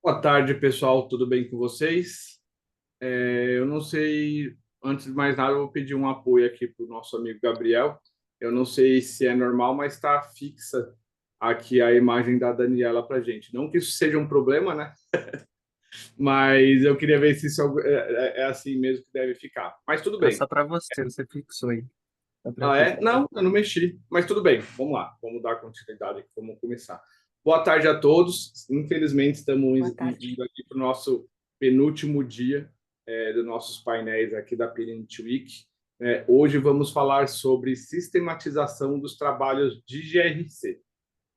Boa tarde, pessoal. Tudo bem com vocês? Eu não sei, antes de mais nada, eu vou pedir um apoio aqui para o nosso amigo Gabriel. Eu não sei se é normal, mas está fixa aqui a imagem da Daniela para gente. Não que isso seja um problema, né? Mas eu queria ver se isso é assim mesmo que deve ficar. Mas tudo Tá bem. só para você, você fixou aí. Tá Ah, tranquilo. é? Não, eu não mexi. Mas tudo bem. Vamos lá. Vamos dar continuidade aqui. Vamos começar. Boa tarde a todos. Infelizmente, estamos Boa tarde. indo aqui para o nosso penúltimo dia dos nossos painéis aqui da Parent Week. Hoje vamos falar sobre sistematização dos trabalhos de GRC.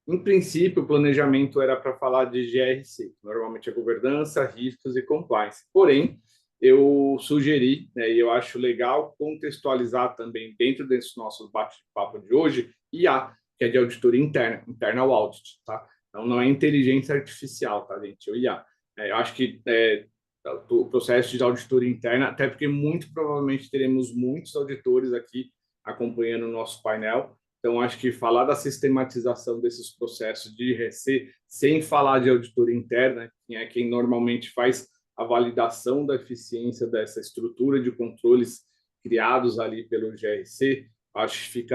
Em princípio, o planejamento era para falar de GRC, normalmente é governança, riscos e compliance. Porém, eu sugeri, né, e eu acho legal contextualizar também dentro desse nosso bate-papo de hoje, IA, que é de auditoria interna, internal audit, tá? Então, não é inteligência artificial, tá, gente? É o IA. Eu acho que o processo de auditoria interna, até porque muito provavelmente teremos muitos auditores aqui acompanhando o nosso painel. Então, acho que falar da sistematização desses processos de IRC, sem falar de auditoria interna, que é quem normalmente faz a validação da eficiência dessa estrutura de controles criados ali pelo GRC, acho que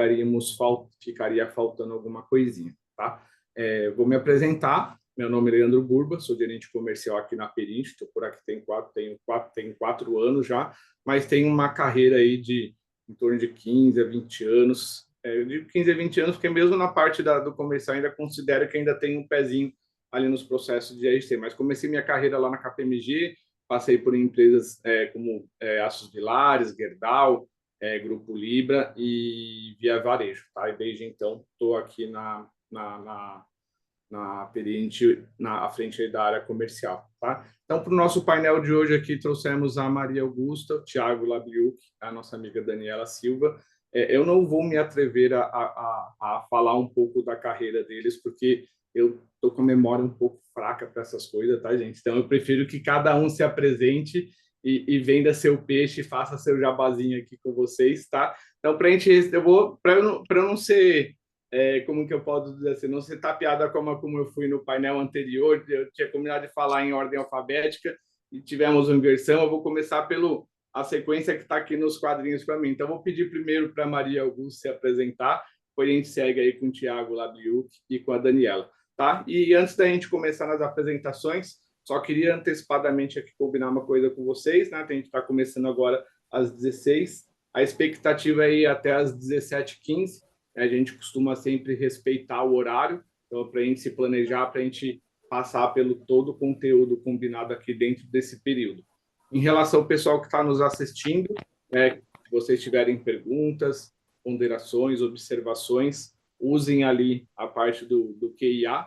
ficaria faltando alguma coisinha, tá? Vou me apresentar. Meu nome é Leandro Burba, sou gerente comercial aqui na Perint, estou por aqui tenho 4 anos já, mas tenho uma carreira aí de em torno de 15 a 20 anos. Eu digo 15 a 20 anos, porque mesmo na parte do comercial ainda considero que ainda tenho um pezinho ali nos processos de GRC, mas comecei minha carreira lá na KPMG, passei por empresas como Aços Vilares, Gerdau, Grupo Libra e Via Varejo, tá? E desde então estou aqui na Perint, à frente da área comercial, tá? Então, para o nosso painel de hoje aqui, trouxemos a Maria Augusta, o Thiago Labiuk, a nossa amiga Daniela Silva. Eu não vou me atrever a falar um pouco da carreira deles, porque eu estou com a memória um pouco fraca para essas coisas, tá, gente? Então, eu prefiro que cada um se apresente e venda seu peixe, faça seu jabazinho aqui com vocês, tá? Então, para eu não ser como que eu posso dizer assim, não ser tapeada como eu fui no painel anterior, eu tinha combinado de falar em ordem alfabética e tivemos uma inversão, eu vou começar a sequência que está aqui nos quadrinhos para mim. Então, vou pedir primeiro para a Maria Augusta se apresentar, depois a gente segue aí com o Thiago Labiuk e com a Daniela, tá? E antes da gente começar nas apresentações, só queria antecipadamente aqui combinar uma coisa com vocês, né? A gente está começando agora às 16, a expectativa é ir até às 17h15, a gente costuma sempre respeitar o horário, então, para a gente se planejar, para a gente passar pelo todo o conteúdo combinado aqui dentro desse período. Em relação ao pessoal que está nos assistindo, se vocês tiverem perguntas, ponderações, observações, usem ali a parte do QIA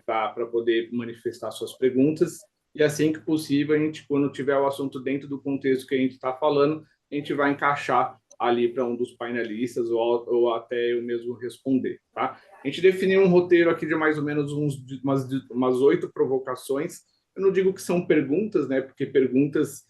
para poder manifestar suas perguntas. E assim que possível, a gente, quando tiver o assunto dentro do contexto que a gente está falando, a gente vai encaixar ali para um dos painelistas ou até eu mesmo responder, tá? A gente definiu um roteiro aqui de mais ou menos umas 8 provocações. Eu não digo que são perguntas, né? Porque perguntas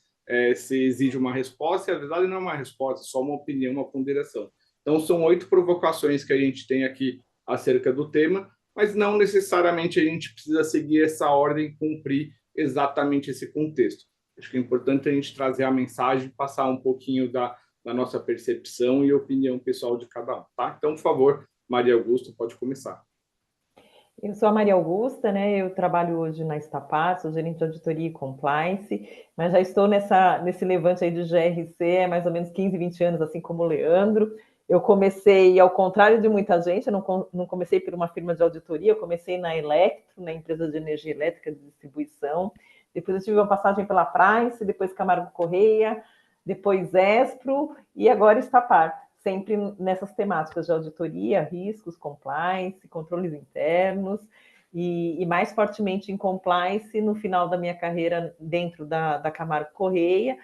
se exige uma resposta, e a verdade não é uma resposta, é só uma opinião, uma ponderação. Então, são 8 provocações que a gente tem aqui acerca do tema, mas não necessariamente a gente precisa seguir essa ordem e cumprir exatamente esse contexto. Acho que é importante a gente trazer a mensagem, passar um pouquinho da nossa percepção e opinião pessoal de cada um, tá? Então, por favor, Maria Augusta, pode começar. Eu sou a Maria Augusta, né? Eu trabalho hoje na Estapar, sou gerente de auditoria e compliance, mas já estou nesse levante aí de GRC há mais ou menos 15, 20 anos, assim como o Leandro. Eu comecei, ao contrário de muita gente, eu não comecei por uma firma de auditoria, eu comecei na Electro, na empresa de energia elétrica de distribuição. depois eu tive uma passagem pela Price, depois Camargo Correia, depois Espro e agora Estapar, sempre nessas temáticas de auditoria, riscos, compliance, controles internos, e mais fortemente em compliance no final da minha carreira dentro da Camargo Correia,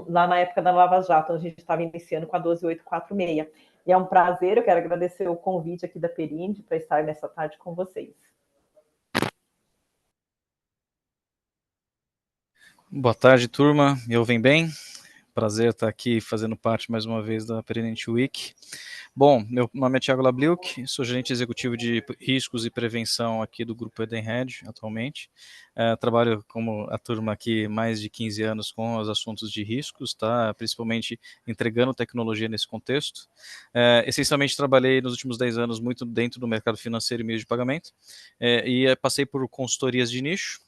lá na época da Lava Jato, a gente estava iniciando com a 12846. E é um prazer, eu quero agradecer o convite aqui da Perinde para estar nessa tarde com vocês. Boa tarde, turma. Me ouvem bem? Prazer estar aqui fazendo parte mais uma vez da Perinde Week. Bom, meu nome é Thiago Labliuk, sou gerente executivo de riscos e prevenção aqui do Grupo Edenred atualmente. Trabalho como a turma aqui mais de 15 anos com os assuntos de riscos, tá? Principalmente entregando tecnologia nesse contexto. Essencialmente trabalhei nos últimos 10 anos muito dentro do mercado financeiro e meio de pagamento, e passei por consultorias de nicho,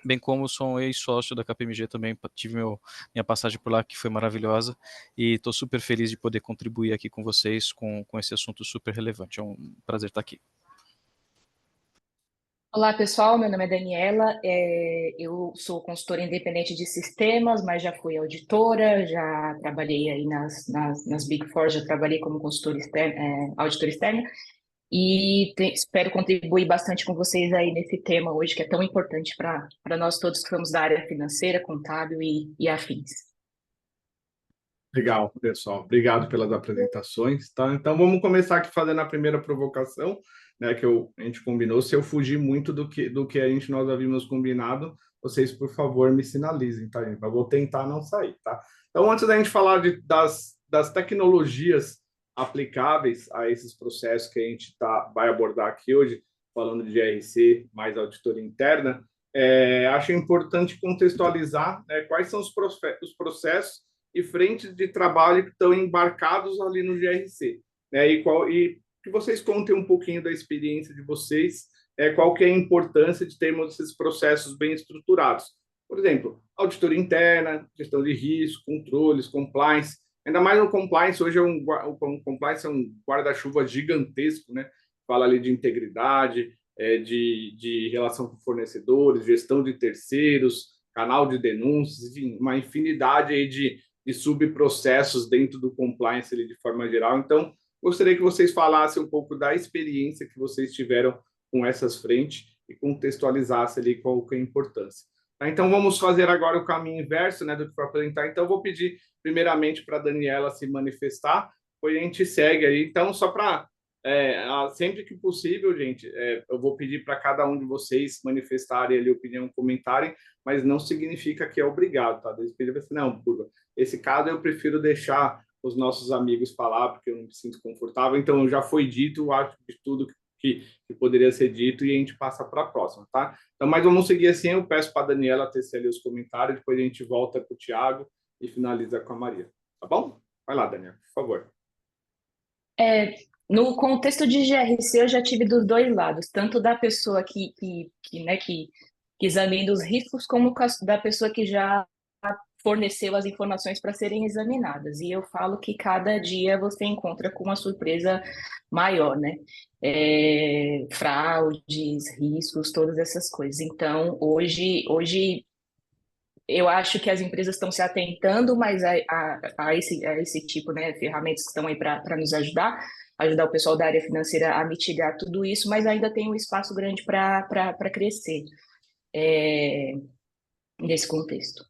bem como sou um ex-sócio da KPMG também, tive minha passagem por lá, que foi maravilhosa, e estou super feliz de poder contribuir aqui com vocês com esse assunto super relevante. É um prazer estar aqui. Olá, pessoal. Meu nome é Daniela. Eu sou consultora independente de sistemas, mas já fui auditora, já trabalhei aí nas Big Four, já trabalhei como consultora externa, auditora externa, e espero contribuir bastante com vocês aí nesse tema hoje, que é tão importante para nós todos que somos da área financeira, contábil e afins. Legal, pessoal. Obrigado pelas apresentações, tá? Então, vamos começar aqui fazendo a primeira provocação, né, que a gente combinou. Se eu fugir muito do que nós havíamos combinado, vocês, por favor, me sinalizem, tá, gente? Eu vou tentar não sair, tá? Então, antes da gente falar das tecnologias aplicáveis a esses processos que a gente vai abordar aqui hoje, falando de GRC mais auditoria interna, acho importante contextualizar, né, quais são os processos e frentes de trabalho que estão embarcados ali no GRC, né? E que vocês contem um pouquinho da experiência de vocês, qual que é a importância de termos esses processos bem estruturados. Por exemplo, auditoria interna, gestão de risco, controles, compliance. Ainda mais no compliance, hoje o compliance é um guarda-chuva gigantesco, né? Fala ali de integridade, de relação com fornecedores, gestão de terceiros, canal de denúncias, enfim, uma infinidade aí de subprocessos dentro do compliance ali, de forma geral. Então, gostaria que vocês falassem um pouco da experiência que vocês tiveram com essas frentes e contextualizassem ali qual que é a importância. Então, vamos fazer agora o caminho inverso, né, do que foi apresentar. Então, vou pedir primeiramente para a Daniela se manifestar, depois a gente segue aí. Então, só para sempre que possível, gente, eu vou pedir para cada um de vocês manifestarem ali opinião, comentarem, mas não significa que é obrigado, tá? Eles pedem assim, não, por esse caso eu prefiro deixar os nossos amigos falar, porque eu não me sinto confortável. Então, já foi dito, acho, de tudo que poderia ser dito, e a gente passa para a próxima, tá? Então, mas vamos seguir assim, eu peço para a Daniela tecer ali os comentários, depois a gente volta para o Thiago e finaliza com a Maria, tá bom? Vai lá, Daniela, por favor. No contexto de GRC, eu já tive dos dois lados, tanto da pessoa que examina os riscos, como da pessoa que já forneceu as informações para serem examinadas. E eu falo que cada dia você encontra com uma surpresa maior, né? Fraudes, riscos, todas essas coisas. Então, hoje eu acho que as empresas estão se atentando mais a esse tipo, né, ferramentas que estão aí para nos ajudar o pessoal da área financeira a mitigar tudo isso, mas ainda tem um espaço grande para crescer nesse contexto.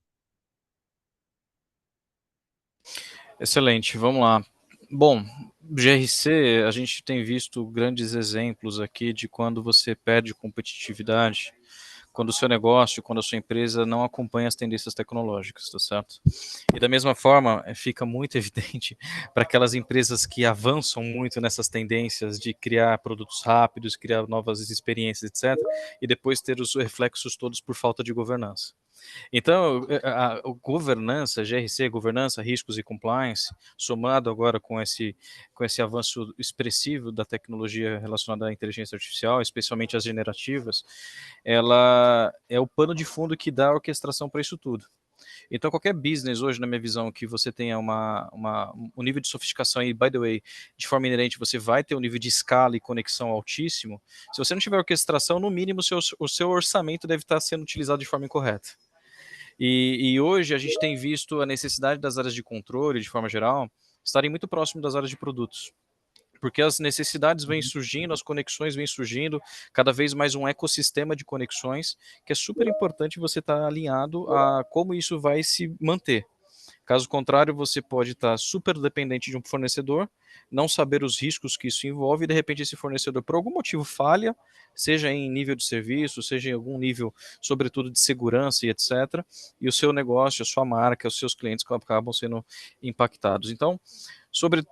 Excelente, vamos lá. Bom, GRC, a gente tem visto grandes exemplos aqui de quando você perde competitividade, quando o seu negócio, quando a sua empresa não acompanha as tendências tecnológicas, tá certo? E da mesma forma, fica muito evidente para aquelas empresas que avançam muito nessas tendências de criar produtos rápidos, criar novas experiências, etc., e depois ter os reflexos todos por falta de governança. Então, a governança, GRC, governança, riscos e compliance, somado agora com esse avanço expressivo da tecnologia relacionada à inteligência artificial, especialmente as generativas, ela é o pano de fundo que dá a orquestração para isso tudo. Então, qualquer business hoje, na minha visão, que você tenha um nível de sofisticação, e, by the way, de forma inerente, você vai ter um nível de escala e conexão altíssimo. Se você não tiver orquestração, no mínimo, o seu orçamento deve estar sendo utilizado de forma incorreta. E hoje a gente tem visto a necessidade das áreas de controle, de forma geral, estarem muito próximo das áreas de produtos. Porque as necessidades vêm surgindo, as conexões vêm surgindo, cada vez mais um ecossistema de conexões, que é super importante você estar alinhado a como isso vai se manter. Caso contrário, você pode estar super dependente de um fornecedor, não saber os riscos que isso envolve, e de repente esse fornecedor, por algum motivo, falha, seja em nível de serviço, seja em algum nível, sobretudo, de segurança e etc., e o seu negócio, a sua marca, os seus clientes acabam sendo impactados. Então,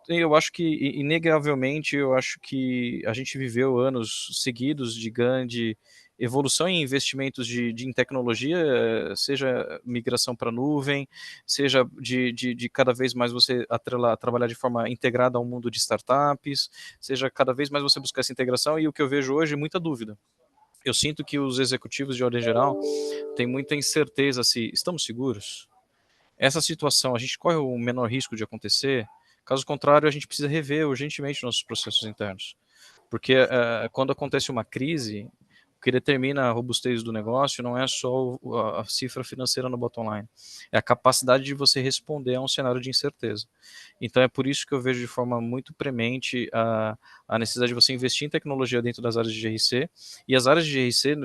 eu acho que, inegavelmente, eu acho que a gente viveu anos seguidos de grande evolução em investimentos em tecnologia, seja migração para nuvem, seja de cada vez mais você trabalhar de forma integrada ao mundo de startups, seja cada vez mais você buscar essa integração, e o que eu vejo hoje é muita dúvida. Eu sinto que os executivos, de ordem geral, têm muita incerteza se estamos seguros. Essa situação, a gente corre o menor risco de acontecer. Caso contrário, a gente precisa rever urgentemente nossos processos internos. Porque quando acontece uma crise, o que determina a robustez do negócio não é só a cifra financeira no bottom line, é a capacidade de você responder a um cenário de incerteza. Então é por isso que eu vejo de forma muito premente a necessidade de você investir em tecnologia dentro das áreas de GRC, e as áreas de GRC,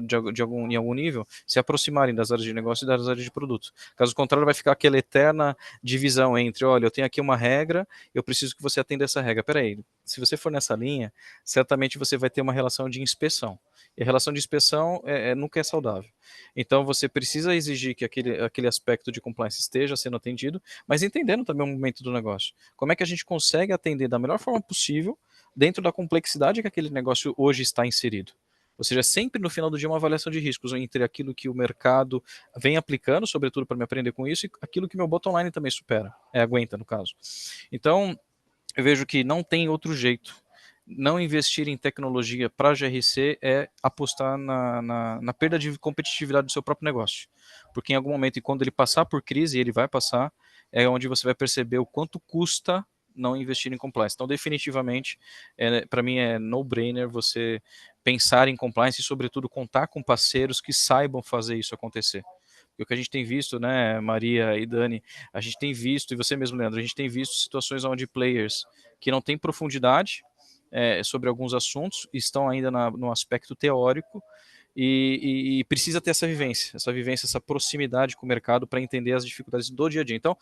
em algum nível, se aproximarem das áreas de negócio e das áreas de produto. Caso contrário, vai ficar aquela eterna divisão entre, olha, eu tenho aqui uma regra, eu preciso que você atenda essa regra. Peraí, se você for nessa linha, certamente você vai ter uma relação de inspeção. E a relação de inspeção nunca é saudável. Então, você precisa exigir que aquele aspecto de compliance esteja sendo atendido, mas entendendo também o momento do negócio. Como é que a gente consegue atender da melhor forma possível dentro da complexidade que aquele negócio hoje está inserido? Ou seja, sempre no final do dia uma avaliação de riscos entre aquilo que o mercado vem aplicando, sobretudo para me aprender com isso, e aquilo que meu bottom line também supera, aguenta no caso. Então, eu vejo que não tem outro jeito. Não investir em tecnologia para GRC é apostar na perda de competitividade do seu próprio negócio. Porque em algum momento, e quando ele passar por crise, e ele vai passar, é onde você vai perceber o quanto custa não investir em compliance. Então, definitivamente, para mim é no-brainer você pensar em compliance e, sobretudo, contar com parceiros que saibam fazer isso acontecer. Porque o que a gente tem visto, né, Maria e Dani, a gente tem visto, e você mesmo, Leandro, a gente tem visto situações onde players que não têm profundidade sobre alguns assuntos, estão ainda no aspecto teórico, e precisa ter essa vivência, essa proximidade com o mercado para entender as dificuldades do dia a dia. Então,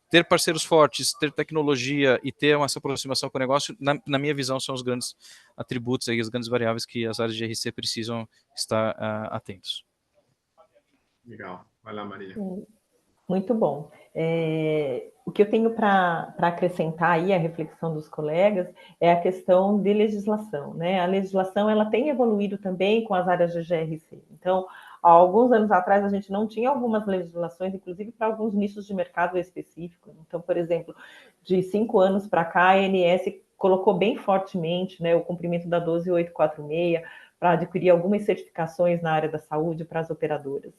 ter parceiros fortes, ter tecnologia e ter essa aproximação com o negócio, na minha visão, são os grandes atributos, aí, as grandes variáveis que as áreas de GRC precisam estar atentos. Legal. Vai lá, Maria. Muito bom. O que eu tenho para acrescentar aí a reflexão dos colegas é a questão de legislação, né? A legislação ela tem evoluído também com as áreas de GRC. Então, há alguns anos atrás a gente não tinha algumas legislações, inclusive para alguns nichos de mercado específicos. Então, por exemplo, de 5 anos para cá, a ANS colocou bem fortemente, né, o cumprimento da 12846 para adquirir algumas certificações na área da saúde para as operadoras.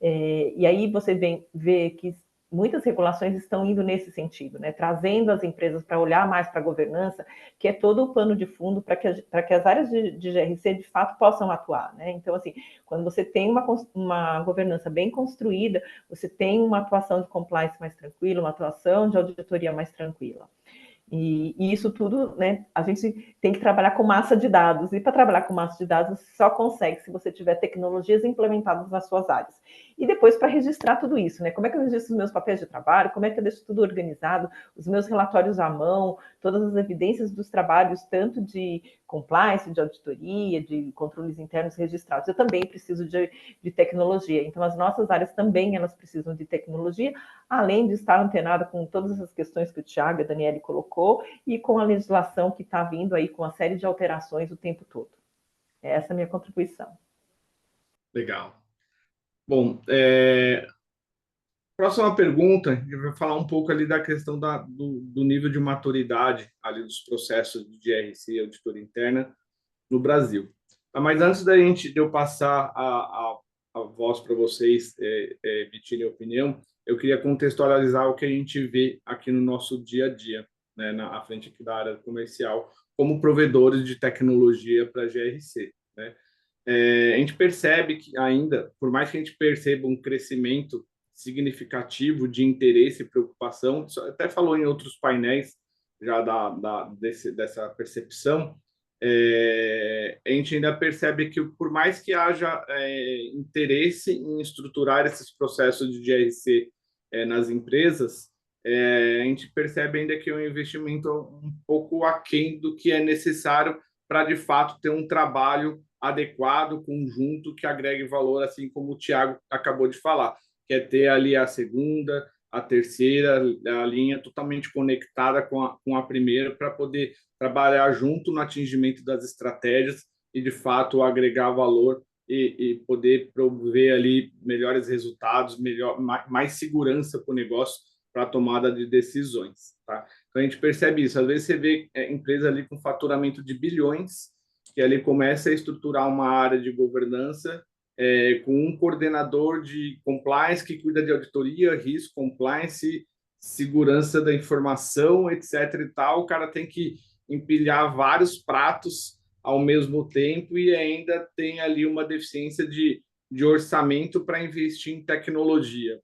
E aí você vê que muitas regulações estão indo nesse sentido, né? Trazendo as empresas para olhar mais para a governança, que é todo o pano de fundo para que as áreas de GRC de fato possam atuar, né? Então, assim, quando você tem uma governança bem construída, você tem uma atuação de compliance mais tranquila, uma atuação de auditoria mais tranquila. E isso tudo, né, a gente tem que trabalhar com massa de dados. E para trabalhar com massa de dados, você só consegue se você tiver tecnologias implementadas nas suas áreas. E depois, para registrar tudo isso, né? Como é que eu registro os meus papéis de trabalho? Como é que eu deixo tudo organizado? Os meus relatórios à mão, todas as evidências dos trabalhos, tanto de compliance, de auditoria, de controles internos registrados. Eu também preciso de tecnologia. Então, as nossas áreas também, elas precisam de tecnologia, além de estar antenada com todas essas questões que o Thiago e a Daniele colocou e com a legislação que está vindo aí com uma série de alterações o tempo todo. Essa é a minha contribuição. Legal. Bom, próxima pergunta, a gente vai falar um pouco ali da questão do nível de maturidade ali dos processos de GRC, auditoria interna, no Brasil. Mas antes de eu passar a a voz para vocês emitirem opinião, eu queria contextualizar o que a gente vê aqui no nosso dia a dia, né, à frente aqui da área comercial, como provedores de tecnologia para a GRC, né? A gente percebe que ainda, por mais que a gente perceba um crescimento significativo de interesse e preocupação, até falou em outros painéis já dessa percepção, a gente ainda percebe que, por mais que haja interesse em estruturar esses processos de GRC nas empresas, a gente percebe ainda que é um investimento um pouco aquém do que é necessário para, de fato, ter um trabalho adequado, conjunto, que agregue valor, assim como o Thiago acabou de falar, que é ter ali a segunda, a terceira, a linha totalmente conectada com a primeira, para poder trabalhar junto no atingimento das estratégias e, de fato, agregar valor e poder promover ali melhores resultados, mais segurança para o negócio, para a tomada de decisões. Tá? Então, a gente percebe isso. Às vezes, você vê empresa ali com faturamento de bilhões, que ali começa a estruturar uma área de governança com um coordenador de compliance que cuida de auditoria, risco, compliance, segurança da informação, etc. e tal. O cara tem que empilhar vários pratos ao mesmo tempo e ainda tem ali uma deficiência de orçamento para investir em tecnologia.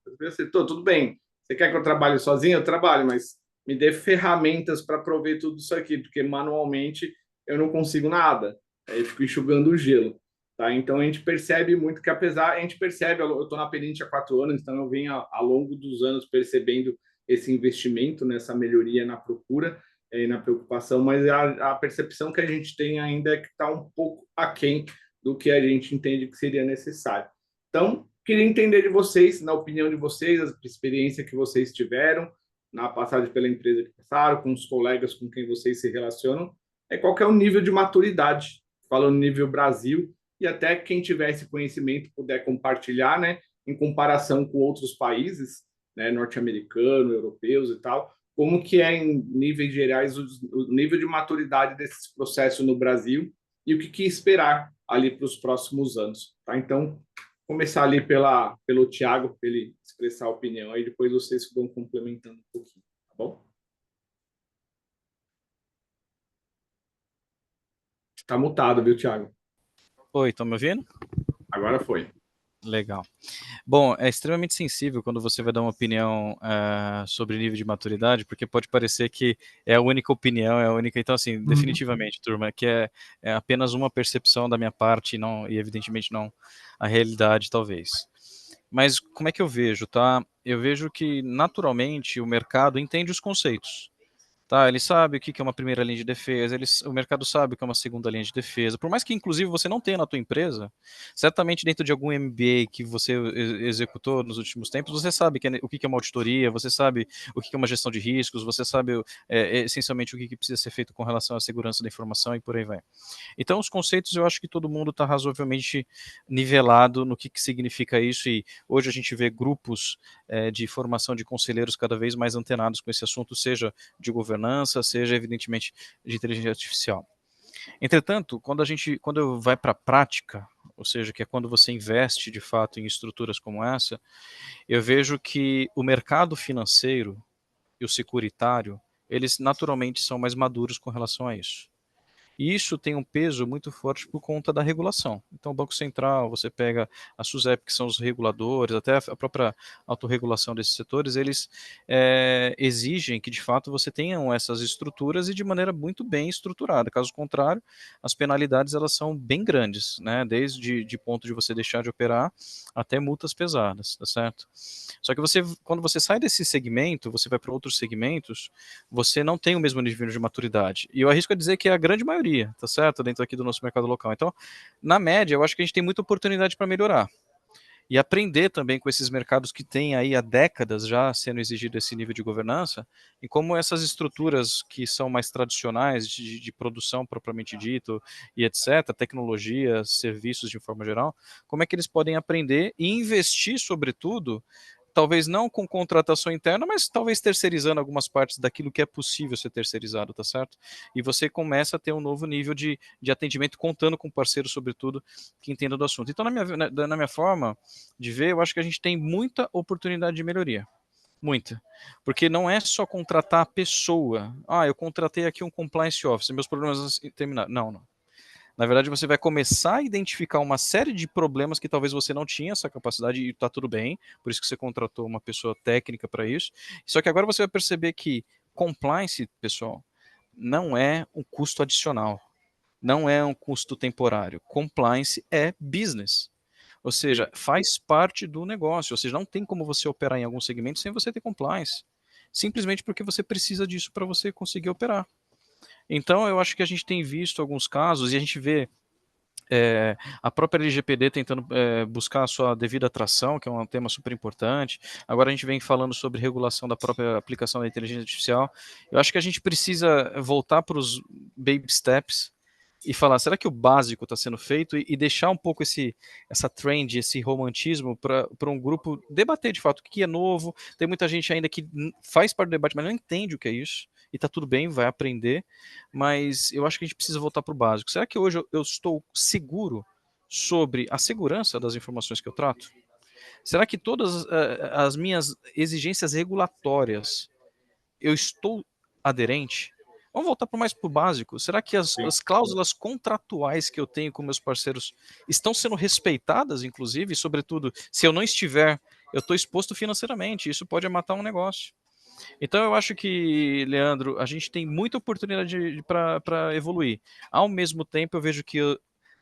Tudo bem, você quer que eu trabalhe sozinho? Eu trabalho, mas me dê ferramentas para prover tudo isso aqui, porque manualmente eu não consigo nada. Aí eu fico enxugando o gelo. Tá? Então, a gente percebe muito que, a gente percebe, eu estou na Perint há 4 anos, então eu venho ao longo dos anos percebendo esse investimento, nessa melhoria na procura e na preocupação, mas a percepção que a gente tem ainda é que está um pouco aquém do que a gente entende que seria necessário. Então, queria entender de vocês, na opinião de vocês, a experiência que vocês tiveram, na passagem pela empresa que passaram, com os colegas com quem vocês se relacionam, qual que é o nível de maturidade, falando nível Brasil, e até quem tiver esse conhecimento puder compartilhar, né, em comparação com outros países, né, norte-americanos, europeus e tal, como que é em níveis gerais o nível de maturidade desses processos no Brasil e o que esperar ali para os próximos anos. Tá? Então, começar ali pelo Thiago, para ele expressar a opinião, aí depois vocês vão complementando um pouquinho, tá bom? Está mutado, viu, Thiago? Oi, estão me ouvindo? Agora foi. Legal. Bom, é extremamente sensível quando você vai dar uma opinião sobre nível de maturidade, porque pode parecer que é a única opinião, é a única. Então, assim, definitivamente, turma, que é apenas uma percepção da minha parte e evidentemente não a realidade, talvez. Mas como é que eu vejo, tá? Eu vejo que, naturalmente, o mercado entende os conceitos. Tá, ele sabe o que é uma primeira linha de defesa, o mercado sabe o que é uma segunda linha de defesa. Por mais que, inclusive, você não tenha na tua empresa, certamente dentro de algum MBA que você executou nos últimos tempos, você sabe o que é uma auditoria, você sabe o que é uma gestão de riscos, você sabe essencialmente o que precisa ser feito com relação à segurança da informação e por aí vai. Então, os conceitos, eu acho que todo mundo está razoavelmente nivelado no que significa isso, e hoje a gente vê grupos de formação de conselheiros cada vez mais antenados com esse assunto, seja de governança, seja, evidentemente, de inteligência artificial. Entretanto, quando vai para a prática, ou seja, que é quando você investe, de fato, em estruturas como essa, eu vejo que o mercado financeiro e o securitário, eles naturalmente são mais maduros com relação a isso. E isso tem um peso muito forte por conta da regulação. Então, o Banco Central, você pega a SUSEP, que são os reguladores, até a própria autorregulação desses setores, eles exigem que, de fato, você tenham essas estruturas e de maneira muito bem estruturada. Caso contrário, as penalidades elas são bem grandes, né? Desde de ponto de você deixar de operar até multas pesadas, tá certo? Só que quando você sai desse segmento, você vai para outros segmentos, você não tem o mesmo nível de maturidade. E eu arrisco a dizer que é a grande maioria, tá certo? Dentro aqui do nosso mercado local. Então, na média, eu acho que a gente tem muita oportunidade para melhorar. E aprender também com esses mercados que têm aí há décadas já sendo exigido esse nível de governança, e como essas estruturas que são mais tradicionais de produção propriamente dito e etc., tecnologias, serviços de forma geral, como é que eles podem aprender e investir, sobretudo, talvez não com contratação interna, mas talvez terceirizando algumas partes daquilo que é possível ser terceirizado, tá certo? E você começa a ter um novo nível de atendimento, contando com parceiros, sobretudo, que entendam do assunto. Então, na minha forma de ver, eu acho que a gente tem muita oportunidade de melhoria. Muita. Porque não é só contratar a pessoa. Eu contratei aqui um compliance officer, meus problemas terminaram. Não. Na verdade, você vai começar a identificar uma série de problemas que talvez você não tinha essa capacidade e está tudo bem, por isso que você contratou uma pessoa técnica para isso. Só que agora você vai perceber que compliance, pessoal, não é um custo adicional, não é um custo temporário. Compliance é business. Ou seja, faz parte do negócio. Ou seja, não tem como você operar em algum segmento sem você ter compliance. Simplesmente porque você precisa disso para você conseguir operar. Então, eu acho que a gente tem visto alguns casos, e a gente vê a própria LGPD tentando buscar a sua devida atração, que é um tema super importante. Agora a gente vem falando sobre regulação da própria aplicação da inteligência artificial. Eu acho que a gente precisa voltar para os baby steps e falar, será que o básico está sendo feito? E deixar um pouco essa trend, esse romantismo para um grupo debater de fato o que é novo. Tem muita gente ainda que faz parte do debate, mas não entende o que é isso. E está tudo bem, vai aprender. Mas eu acho que a gente precisa voltar para o básico. Será que hoje eu estou seguro sobre a segurança das informações que eu trato? Será que todas as minhas exigências regulatórias eu estou aderente? Vamos voltar mais para o básico. Será que as cláusulas contratuais que eu tenho com meus parceiros estão sendo respeitadas, inclusive? Sobretudo, se eu não estiver, eu estou exposto financeiramente. Isso pode matar um negócio. Então, eu acho que, Leandro, a gente tem muita oportunidade para evoluir. Ao mesmo tempo, eu vejo que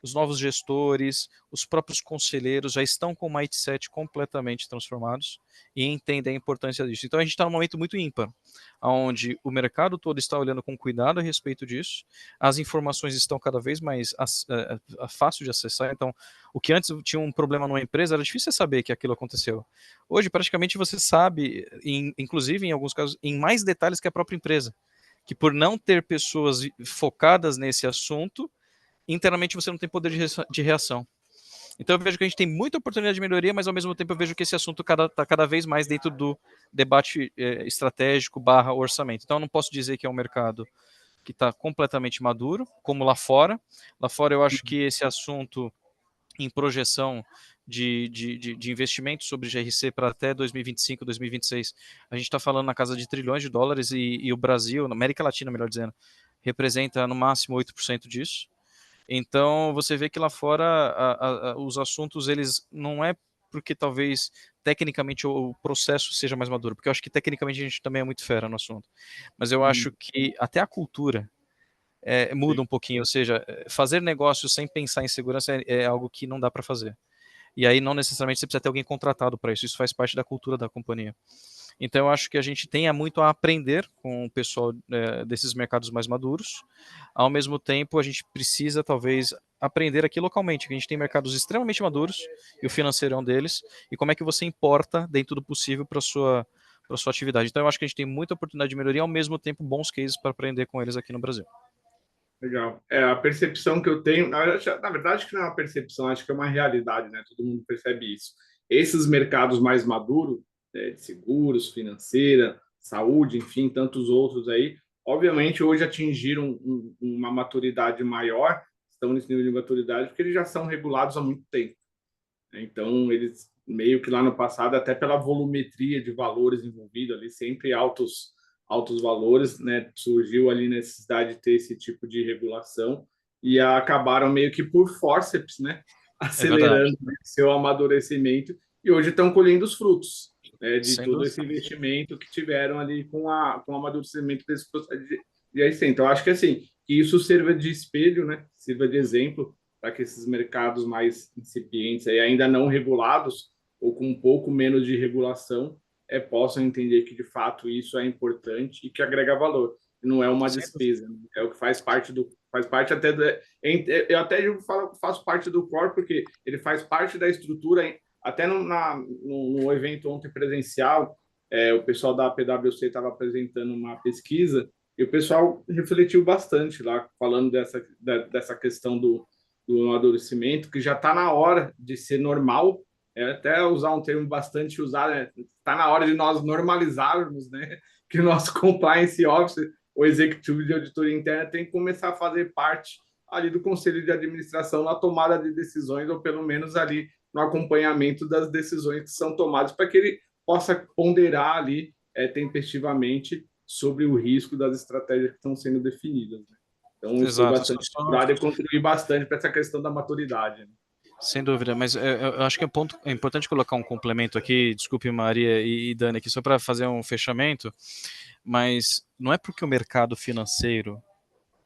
os novos gestores, os próprios conselheiros já estão com o mindset completamente transformados e entendem a importância disso. Então a gente está num momento muito ímpar, onde o mercado todo está olhando com cuidado a respeito disso, as informações estão cada vez mais fácil de acessar, então o que antes tinha um problema numa empresa, era difícil saber que aquilo aconteceu. Hoje praticamente você sabe, inclusive em alguns casos, em mais detalhes que a própria empresa, que por não ter pessoas focadas nesse assunto, internamente você não tem poder de reação. Então eu vejo que a gente tem muita oportunidade de melhoria, mas ao mesmo tempo eu vejo que esse assunto está cada vez mais dentro do debate estratégico / orçamento. Então eu não posso dizer que é um mercado que está completamente maduro, como lá fora. Lá fora eu acho que esse assunto em projeção de investimento sobre GRC para até 2025, 2026, a gente está falando na casa de trilhões de dólares e o Brasil, na América Latina, melhor dizendo, representa no máximo 8% disso. Então, você vê que lá fora os assuntos, eles não é porque talvez tecnicamente o processo seja mais maduro, porque eu acho que tecnicamente a gente também é muito fera no assunto. Mas eu acho que até a cultura muda um pouquinho, ou seja, fazer negócio sem pensar em segurança é algo que não dá para fazer. E aí não necessariamente você precisa ter alguém contratado para isso faz parte da cultura da companhia. Então eu acho que a gente tem muito a aprender com o pessoal desses mercados mais maduros. Ao mesmo tempo, a gente precisa talvez aprender aqui localmente, que a gente tem mercados extremamente maduros, e o financeiro é um deles, e como é que você importa dentro do possível para sua atividade. Então eu acho que a gente tem muita oportunidade de melhoria, e ao mesmo tempo bons cases para aprender com eles aqui no Brasil. Legal. A percepção que eu tenho, na verdade que não é uma percepção, acho que é uma realidade, né? Todo mundo percebe isso. Esses mercados mais maduros, de seguros, financeira, saúde, enfim, tantos outros aí, obviamente hoje atingiram uma maturidade maior, estão nesse nível de maturidade, porque eles já são regulados há muito tempo. Então, eles meio que lá no passado, até pela volumetria de valores envolvidos ali, sempre altos valores, né? Surgiu ali necessidade de ter esse tipo de regulação e acabaram meio que por forceps, né? Acelerando seu amadurecimento e hoje estão colhendo os frutos, né? De todo esse investimento que tiveram ali com o amadurecimento desse processo de GRC. Então, acho que assim, que isso sirva de espelho, né? Sirva de exemplo para que esses mercados mais incipientes, aí, ainda não regulados ou com um pouco menos de regulação, possam entender que de fato isso é importante e que agrega valor. Não é uma despesa, né? É o que faz parte até do. Eu até faço parte do core porque ele faz parte da estrutura. Até no evento ontem presencial, o pessoal da PwC estava apresentando uma pesquisa e o pessoal refletiu bastante lá, falando dessa questão do amadurecimento, que já está na hora de ser normal até usar um termo bastante usado, está na hora de nós normalizarmos, né, que o nosso compliance officer, o executivo de auditoria interna, tem que começar a fazer parte ali do conselho de administração na tomada de decisões, ou pelo menos ali no acompanhamento das decisões que são tomadas, para que ele possa ponderar ali tempestivamente sobre o risco das estratégias que estão sendo definidas, né? Então, eu sou Exato. bastante estudado e contribuí bastante para essa questão da maturidade, né? Sem dúvida, mas eu acho que é importante colocar um complemento aqui, desculpe Maria e Dani, aqui só para fazer um fechamento, mas não é porque o mercado financeiro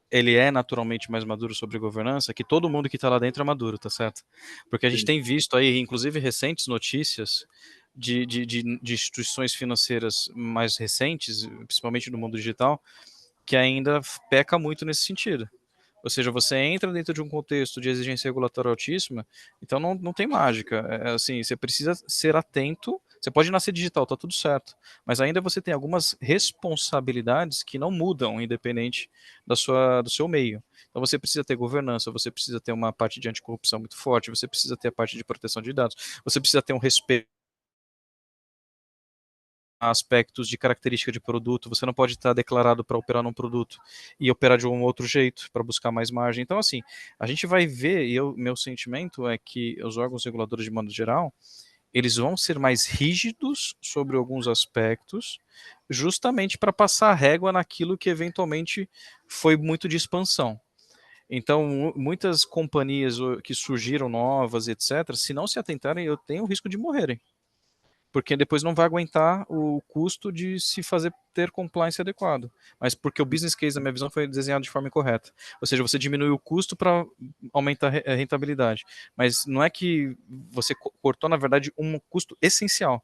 ele é naturalmente mais maduro sobre governança que todo mundo que está lá dentro é maduro, tá certo? Porque a gente tem visto aí, inclusive recentes notícias de instituições financeiras mais recentes, principalmente no mundo digital, que ainda peca muito nesse sentido. Ou seja, você entra dentro de um contexto de exigência regulatória altíssima, então não tem mágica. Assim, você precisa ser atento. Você pode nascer digital, tá tudo certo. Mas ainda você tem algumas responsabilidades que não mudam, independente do seu meio. Então você precisa ter governança, você precisa ter uma parte de anticorrupção muito forte, você precisa ter a parte de proteção de dados, você precisa ter um respeito aspectos de característica de produto, você não pode estar declarado para operar num produto e operar de um outro jeito para buscar mais margem. Então, assim, a gente vai ver, e meu sentimento é que os órgãos reguladores, de modo geral, eles vão ser mais rígidos sobre alguns aspectos, justamente para passar a régua naquilo que eventualmente foi muito de expansão. Então, muitas companhias que surgiram novas, etc., se não se atentarem, eu tenho o risco de morrerem, porque depois não vai aguentar o custo de se fazer ter compliance adequado. Mas porque o business case, na minha visão, foi desenhado de forma incorreta. Ou seja, você diminui o custo para aumentar a rentabilidade. Mas não é que você cortou, na verdade, um custo essencial.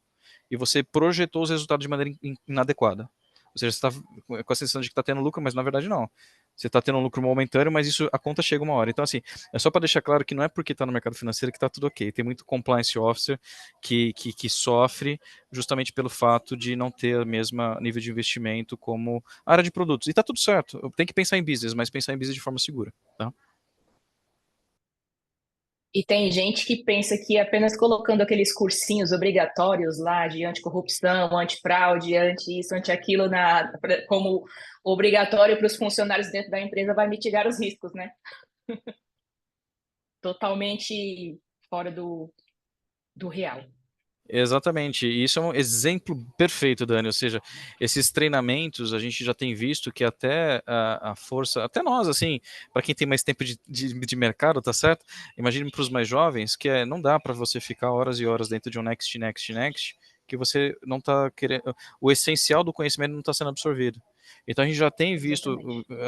E você projetou os resultados de maneira inadequada. Ou seja, você está com a sensação de que está tendo lucro, mas na verdade não. Você está tendo um lucro momentâneo, mas isso, a conta chega uma hora. Então, assim, é só para deixar claro que não é porque está no mercado financeiro que está tudo ok. Tem muito compliance officer que sofre justamente pelo fato de não ter o mesmo nível de investimento como a área de produtos. E está tudo certo. Tem que pensar em business, mas pensar em business de forma segura. Tá? E tem gente que pensa que apenas colocando aqueles cursinhos obrigatórios lá de anticorrupção, antifraude, anti isso, anti aquilo, como obrigatório para os funcionários dentro da empresa vai mitigar os riscos, né? Totalmente fora do real. Exatamente, isso é um exemplo perfeito, Dani, ou seja, esses treinamentos a gente já tem visto que até a força, até nós, assim, para quem tem mais tempo de mercado, tá certo? Imagine para os mais jovens que não dá para você ficar horas e horas dentro de um next, que você não está querendo, o essencial do conhecimento não está sendo absorvido. Então a gente já tem visto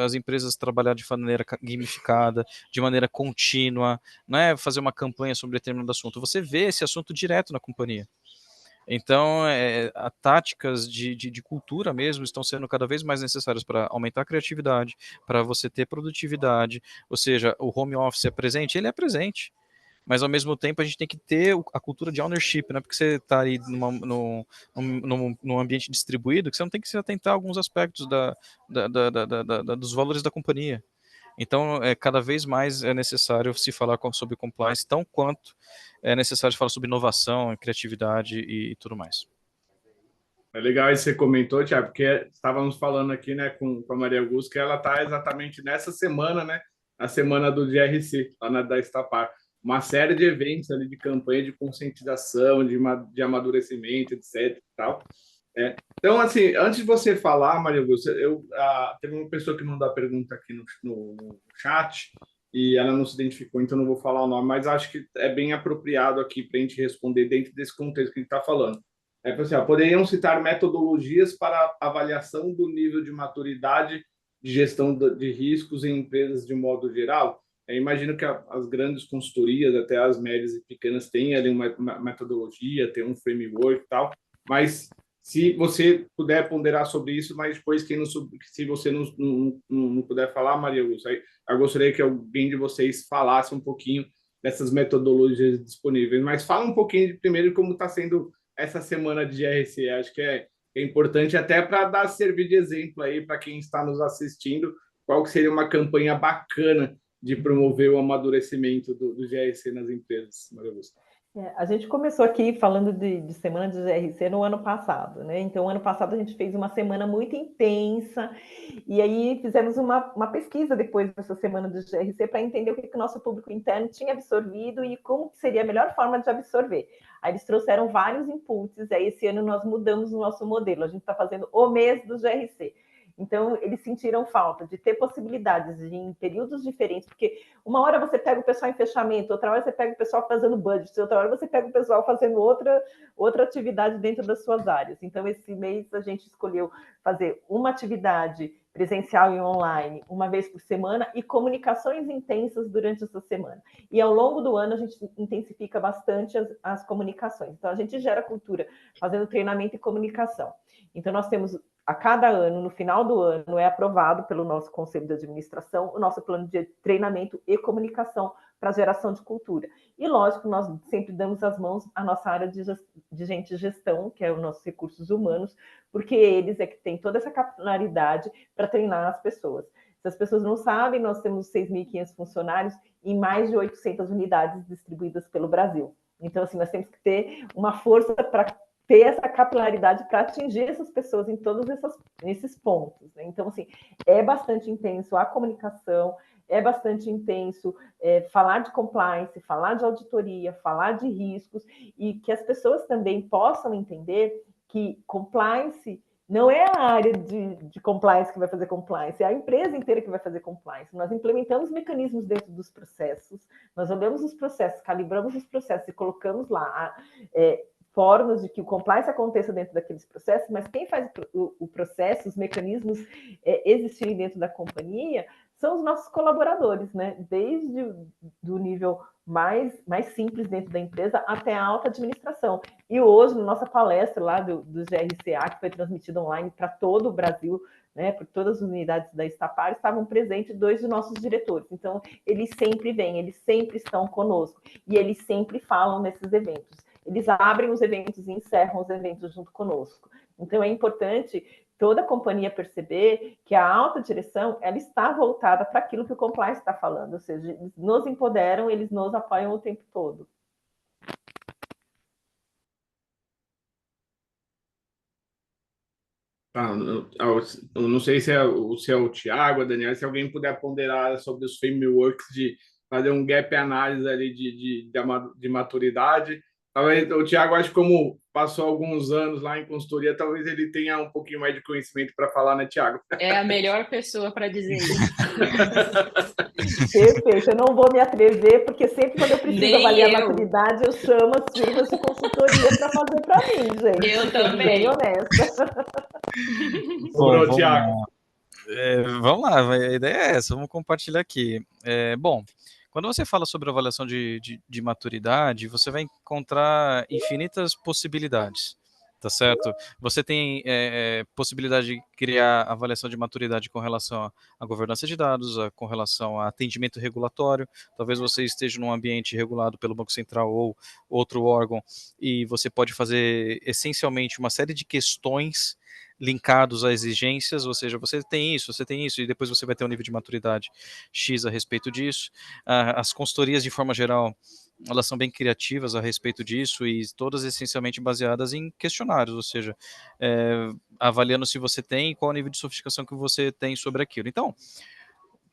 as empresas trabalhar de maneira gamificada, de maneira contínua, não é fazer uma campanha sobre determinado assunto, você vê esse assunto direto na companhia. Então, táticas de cultura mesmo estão sendo cada vez mais necessárias para aumentar a criatividade, para você ter produtividade, ou seja, o home office é presente? Ele é presente, mas ao mesmo tempo a gente tem que ter a cultura de ownership, né? Porque você está aí num ambiente distribuído, que você não tem que se atentar a alguns aspectos dos valores da companhia. Então, cada vez mais é necessário se falar sobre compliance, tão quanto é necessário falar sobre inovação, criatividade e tudo mais. É legal isso que você comentou, Thiago, porque estávamos falando aqui, né, com a Maria Augusta, que ela está exatamente nessa semana, né, a semana do GRC, lá da Estapar. Uma série de eventos ali de campanha de conscientização, de amadurecimento, etc. E tal. Então, assim, antes de você falar, Maria Augusta, teve uma pessoa que mandou a pergunta aqui no chat e ela não se identificou, então não vou falar o nome, mas acho que é bem apropriado aqui para a gente responder dentro desse contexto que a gente está falando. Assim, poderiam citar metodologias para avaliação do nível de maturidade de gestão de riscos em empresas de modo geral? Imagino que as grandes consultorias, até as médias e pequenas, têm ali uma metodologia, tem um framework e tal, mas se você puder ponderar sobre isso, mas depois, se você não puder falar, Maria Augusta, eu gostaria que alguém de vocês falasse um pouquinho dessas metodologias disponíveis, mas fala um pouquinho de primeiro como está sendo essa semana de GRC. Acho que é importante até para servir de exemplo aí para quem está nos assistindo, qual que seria uma campanha bacana de promover o amadurecimento do GRC nas empresas, Maria Augusta. A gente começou aqui falando de semana de GRC no ano passado, né? Então, ano passado a gente fez uma semana muito intensa, e aí fizemos uma pesquisa depois dessa semana de GRC para entender o que o nosso público interno tinha absorvido e como seria a melhor forma de absorver. Aí eles trouxeram vários inputs, aí esse ano nós mudamos o nosso modelo, a gente está fazendo o mês do GRC. Então, eles sentiram falta de ter possibilidades de, em períodos diferentes, porque uma hora você pega o pessoal em fechamento, outra hora você pega o pessoal fazendo budget, outra hora você pega o pessoal fazendo outra atividade dentro das suas áreas. Então, esse mês a gente escolheu fazer uma atividade presencial e online uma vez por semana e comunicações intensas durante essa semana. E ao longo do ano a gente intensifica bastante as comunicações. Então, a gente gera cultura fazendo treinamento e comunicação. Então, nós temos a cada ano, no final do ano, é aprovado pelo nosso Conselho de Administração o nosso plano de treinamento e comunicação para geração de cultura. E, lógico, nós sempre damos as mãos à nossa área de gente de gestão, que é os nossos recursos humanos, porque eles é que têm toda essa capilaridade para treinar as pessoas. Se as pessoas não sabem, nós temos 6.500 funcionários em mais de 800 unidades distribuídas pelo Brasil. Então, assim, nós temos que ter uma força para ter essa capilaridade para atingir essas pessoas em todos esses pontos. Né? Então, assim, é bastante intenso a comunicação, é bastante intenso falar de compliance, falar de auditoria, falar de riscos, e que as pessoas também possam entender que compliance não é a área de compliance que vai fazer compliance, é a empresa inteira que vai fazer compliance. Nós implementamos mecanismos dentro dos processos, nós olhamos os processos, calibramos os processos e colocamos lá formas de que o compliance aconteça dentro daqueles processos, mas quem faz o processo, os mecanismos existirem dentro da companhia, são os nossos colaboradores, né? Desde do nível mais simples dentro da empresa até a alta administração. E hoje, na nossa palestra lá do GRCA, que foi transmitida online para todo o Brasil, né, por todas as unidades da Estapar, estavam presentes 2 de nossos diretores. Então, eles sempre vêm, eles sempre estão conosco e eles sempre falam nesses eventos. Eles abrem os eventos e encerram os eventos junto conosco. Então, é importante toda a companhia perceber que a alta direção ela está voltada para aquilo que o compliance está falando, ou seja, eles nos empoderam, eles nos apoiam o tempo todo. Eu não sei se é o Thiago, a Daniela, se alguém puder ponderar sobre os frameworks de fazer um gap análise ali de maturidade. Talvez o Thiago, acho que como passou alguns anos lá em consultoria, talvez ele tenha um pouquinho mais de conhecimento para falar, né, Thiago? É a melhor pessoa para dizer isso. Perfeito, eu não vou me atrever, porque sempre quando eu preciso Nem avaliar eu. a maturidade, eu chamo as firmas de consultoria para fazer para mim, gente. Eu também. Bem honesta. Bom, Thiago. Vamos lá, a ideia é essa, vamos compartilhar aqui. Bom, quando você fala sobre avaliação de maturidade, você vai encontrar infinitas possibilidades, tá certo? Você tem possibilidade de criar avaliação de maturidade com relação à governança de dados, com relação a atendimento regulatório. Talvez você esteja num ambiente regulado pelo Banco Central ou outro órgão e você pode fazer essencialmente uma série de questões linkados a exigências, ou seja, você tem isso, e depois você vai ter um nível de maturidade X a respeito disso. As consultorias, de forma geral, elas são bem criativas a respeito disso e todas essencialmente baseadas em questionários, ou seja, avaliando se você tem e qual o nível de sofisticação que você tem sobre aquilo. Então,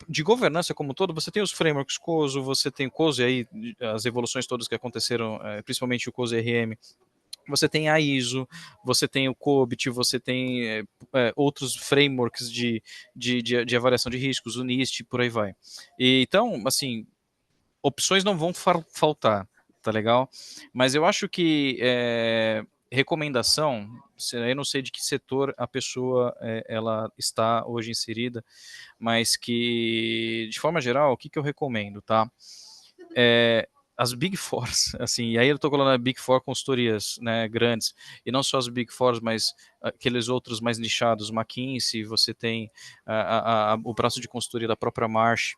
de governança como um todo, você tem os frameworks COSO, você tem o COSO, e aí as evoluções todas que aconteceram, principalmente o COSO RM, você tem a ISO, você tem o COBIT, você tem outros frameworks de avaliação de riscos, o NIST, por aí vai. Então, assim, opções não vão faltar, tá legal? Mas eu acho que recomendação, eu não sei de que setor a pessoa ela está hoje inserida, mas que, de forma geral, o que eu recomendo, tá? As Big Fours, assim, e aí eu estou colocando Big Four consultorias, né, grandes, e não só as Big Fours, mas aqueles outros mais nichados, McKinsey, você tem o braço de consultoria da própria Marsh,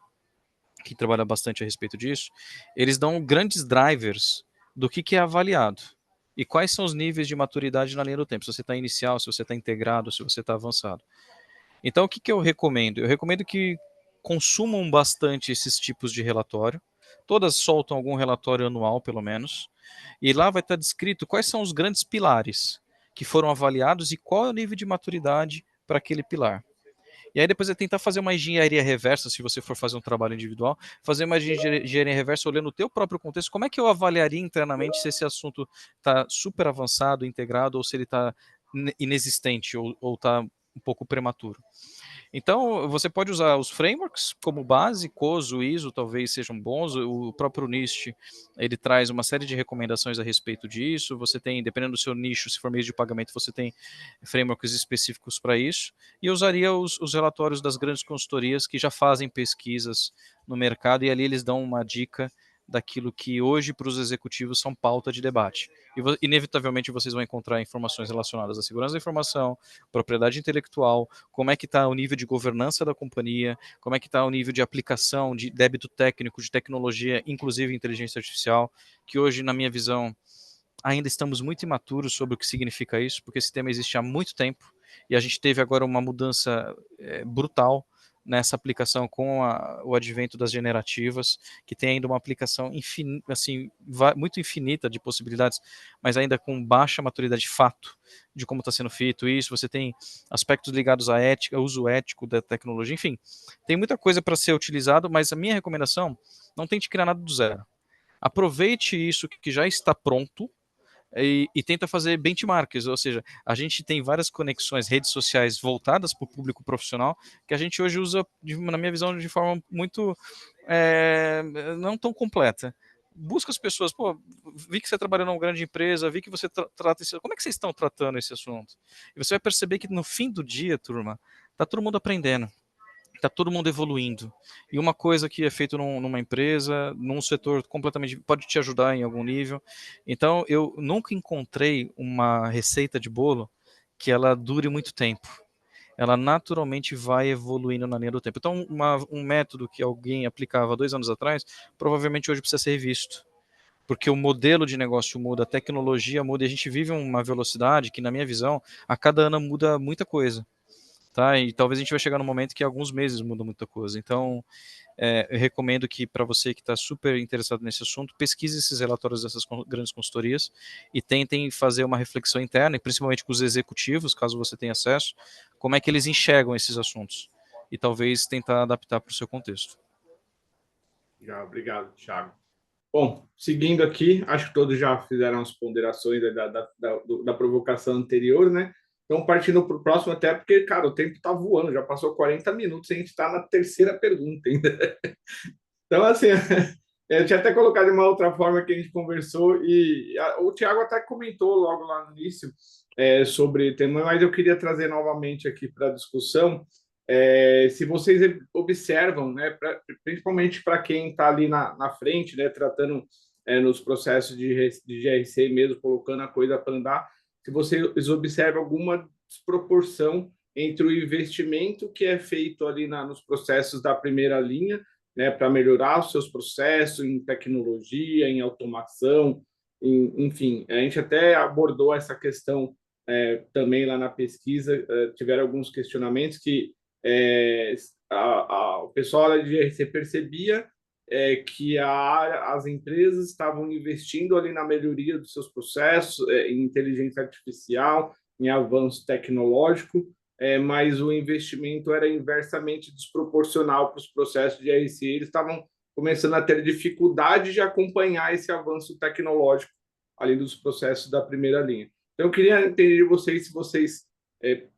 que trabalha bastante a respeito disso, eles dão grandes drivers do que é avaliado, e quais são os níveis de maturidade na linha do tempo, se você está inicial, se você está integrado, se você está avançado. Então, o que eu recomendo? Eu recomendo que consumam bastante esses tipos de relatório. Todas soltam algum relatório anual, pelo menos. E lá vai estar descrito quais são os grandes pilares que foram avaliados e qual é o nível de maturidade para aquele pilar. E aí depois é tentar fazer uma engenharia reversa, se você for fazer um trabalho individual, fazer uma engenharia reversa olhando o teu próprio contexto, como é que eu avaliaria internamente se esse assunto está super avançado, integrado, ou se ele está inexistente, ou está um pouco prematuro. Então, você pode usar os frameworks como base, COSO, ISO, talvez sejam bons, o próprio NIST, ele traz uma série de recomendações a respeito disso, você tem, dependendo do seu nicho, se for meio de pagamento, você tem frameworks específicos para isso, e eu usaria os relatórios das grandes consultorias que já fazem pesquisas no mercado, e ali eles dão uma dica daquilo que hoje para os executivos são pauta de debate. E inevitavelmente vocês vão encontrar informações relacionadas à segurança da informação, propriedade intelectual, como é que está o nível de governança da companhia, como é que está o nível de aplicação, de débito técnico, de tecnologia, inclusive inteligência artificial, que hoje, na minha visão, ainda estamos muito imaturos sobre o que significa isso, porque esse tema existe há muito tempo, e a gente teve agora uma mudança brutal nessa aplicação com o advento das generativas, que tem ainda uma aplicação assim, muito infinita de possibilidades, mas ainda com baixa maturidade de fato de como está sendo feito isso. Você tem aspectos ligados à ética, uso ético da tecnologia, enfim, tem muita coisa para ser utilizado, mas a minha recomendação, não tente criar nada do zero. Aproveite isso que já está pronto, e tenta fazer benchmarks, ou seja, a gente tem várias conexões, redes sociais voltadas para o público profissional, que a gente hoje usa, na minha visão, de forma muito não tão completa. Busca as pessoas, pô, vi que você trabalha numa grande empresa, vi que você trata esse, como é que vocês estão tratando esse assunto? E você vai perceber que no fim do dia, turma, tá todo mundo aprendendo. Está todo mundo evoluindo. E uma coisa que é feito numa empresa, num setor completamente, pode te ajudar em algum nível. Então, eu nunca encontrei uma receita de bolo que ela dure muito tempo. Ela naturalmente vai evoluindo na linha do tempo. Então, um método que alguém aplicava 2 anos atrás, provavelmente hoje precisa ser revisto. Porque o modelo de negócio muda, a tecnologia muda, e a gente vive uma velocidade que, na minha visão, a cada ano muda muita coisa. Tá? E talvez a gente vai chegar num momento que alguns meses muda muita coisa. Então, eu recomendo que, para você que está super interessado nesse assunto, pesquise esses relatórios dessas grandes consultorias e tentem fazer uma reflexão interna, e principalmente com os executivos, caso você tenha acesso, como é que eles enxergam esses assuntos. E talvez tentar adaptar para o seu contexto. Obrigado, Thiago. Bom, seguindo aqui, acho que todos já fizeram as ponderações da provocação anterior, né? Então, partindo para o próximo, até porque, cara, o tempo está voando, já passou 40 minutos e a gente está na terceira pergunta ainda. Então, assim, eu tinha até colocado de uma outra forma que a gente conversou, e o Thiago até comentou logo lá no início sobre o tema, mas eu queria trazer novamente aqui para a discussão. Se vocês observam, né, principalmente para quem está ali na frente, né, tratando nos processos de GRC mesmo, colocando a coisa para andar, se vocês observam alguma desproporção entre o investimento que é feito ali nos processos da primeira linha, né, para melhorar os seus processos em tecnologia, em automação, enfim, a gente até abordou essa questão também lá na pesquisa, tiveram alguns questionamentos que o pessoal da GRC percebia que as empresas estavam investindo ali na melhoria dos seus processos, em inteligência artificial, em avanço tecnológico, mas o investimento era inversamente desproporcional para os processos de GRC. Eles estavam começando a ter dificuldade de acompanhar esse avanço tecnológico ali dos processos da primeira linha. Então, eu queria entender de vocês se vocês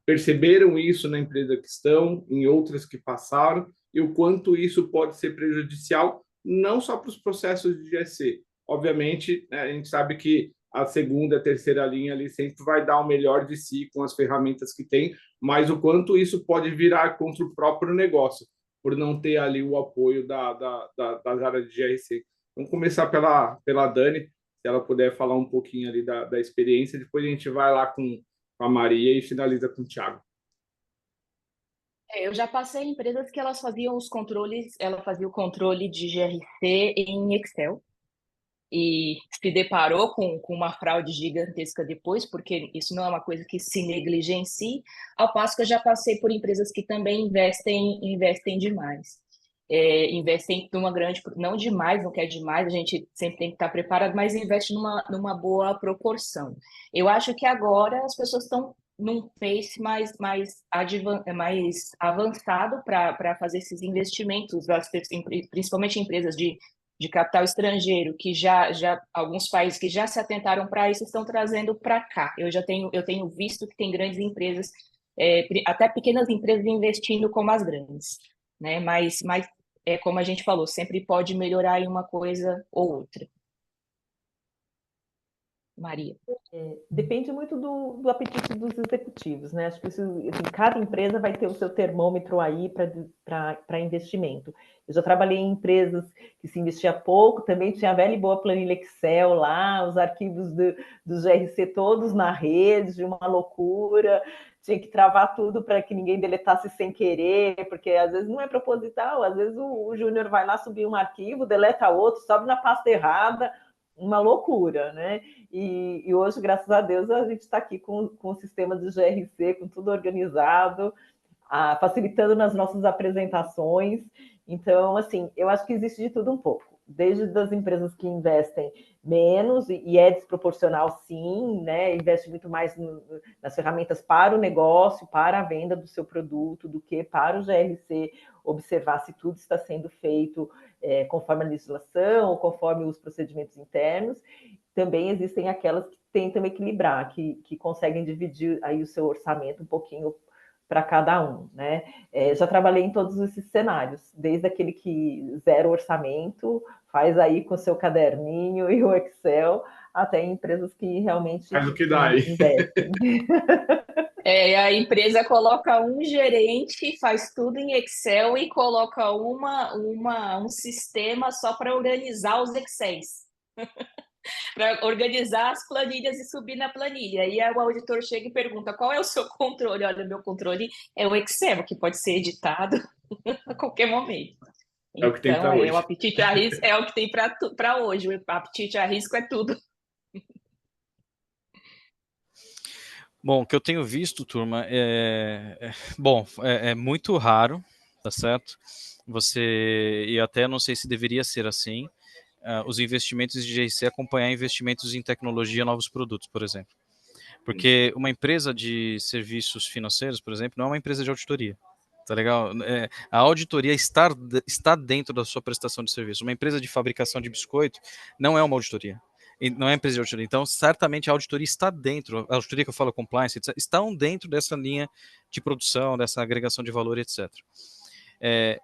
perceberam isso na empresa que estão, em outras que passaram, e o quanto isso pode ser prejudicial, não só para os processos de GRC. Obviamente, né, a gente sabe que a segunda, a terceira linha ali sempre vai dar o melhor de si com as ferramentas que tem, mas o quanto isso pode virar contra o próprio negócio, por não ter ali o apoio das áreas de GRC. Vamos começar pela Dani, se ela puder falar um pouquinho ali da experiência, depois a gente vai lá com a Maria e finaliza com o Thiago. Eu já passei em empresas que elas faziam os controles, ela fazia o controle de GRC em Excel e se deparou com uma fraude gigantesca depois, porque isso não é uma coisa que se negligencie, ao passo que eu já passei por empresas que também investem demais. investem numa grande, não demais, não quer demais, a gente sempre tem que estar preparado, mas investe numa boa proporção. Eu acho que agora as pessoas estão num pace mais avançado para fazer esses investimentos, principalmente empresas de capital estrangeiro, que alguns países que já se atentaram para isso estão trazendo para cá. Eu tenho visto que tem grandes empresas, até pequenas empresas investindo como as grandes, né? Mas como a gente falou, sempre pode melhorar em uma coisa ou outra. Maria. Depende muito do apetite dos executivos, né? Acho que isso, assim, cada empresa vai ter o seu termômetro aí para investimento. Eu já trabalhei em empresas que se investia pouco, também tinha a velha e boa planilha Excel lá, os arquivos do GRC todos na rede, uma loucura, tinha que travar tudo para que ninguém deletasse sem querer, porque às vezes não é proposital, às vezes o júnior vai lá subir um arquivo, deleta outro, sobe na pasta errada, uma loucura, né? E hoje, graças a Deus, a gente está aqui com o sistema de GRC, com tudo organizado, facilitando nas nossas apresentações. Então, assim, eu acho que existe de tudo um pouco. Desde das empresas que investem menos, e é desproporcional, sim, né? Investe muito mais nas ferramentas para o negócio, para a venda do seu produto, do que para o GRC observar se tudo está sendo feito conforme a legislação ou conforme os procedimentos internos. Também existem aquelas que tentam equilibrar, que conseguem dividir aí o seu orçamento um pouquinho para cada um, né? Já trabalhei em todos esses cenários, desde aquele que zero orçamento, faz aí com o seu caderninho e o Excel, até em empresas que realmente Faz o que dá aí. investem. A empresa coloca um gerente, faz tudo em Excel e coloca um sistema só para organizar os Excels. Para organizar as planilhas e subir na planilha. E aí o auditor chega e pergunta: qual é o seu controle? Olha, meu controle é o Excel, que pode ser editado a qualquer momento. É o que tem para hoje. O apetite a risco é o que tem para hoje. O apetite a risco é tudo. Bom, o que eu tenho visto, turma, é muito raro, tá certo? E até não sei se deveria ser assim, os investimentos de GRC acompanhar investimentos em tecnologia, novos produtos, por exemplo. Porque uma empresa de serviços financeiros, por exemplo, não é uma empresa de auditoria. Tá legal? A auditoria está dentro da sua prestação de serviço. Uma empresa de fabricação de biscoito não é uma auditoria. Não é empresa de auditoria. Então, certamente a auditoria está dentro, a auditoria que eu falo, compliance, etc., estão dentro dessa linha de produção, dessa agregação de valor, etc.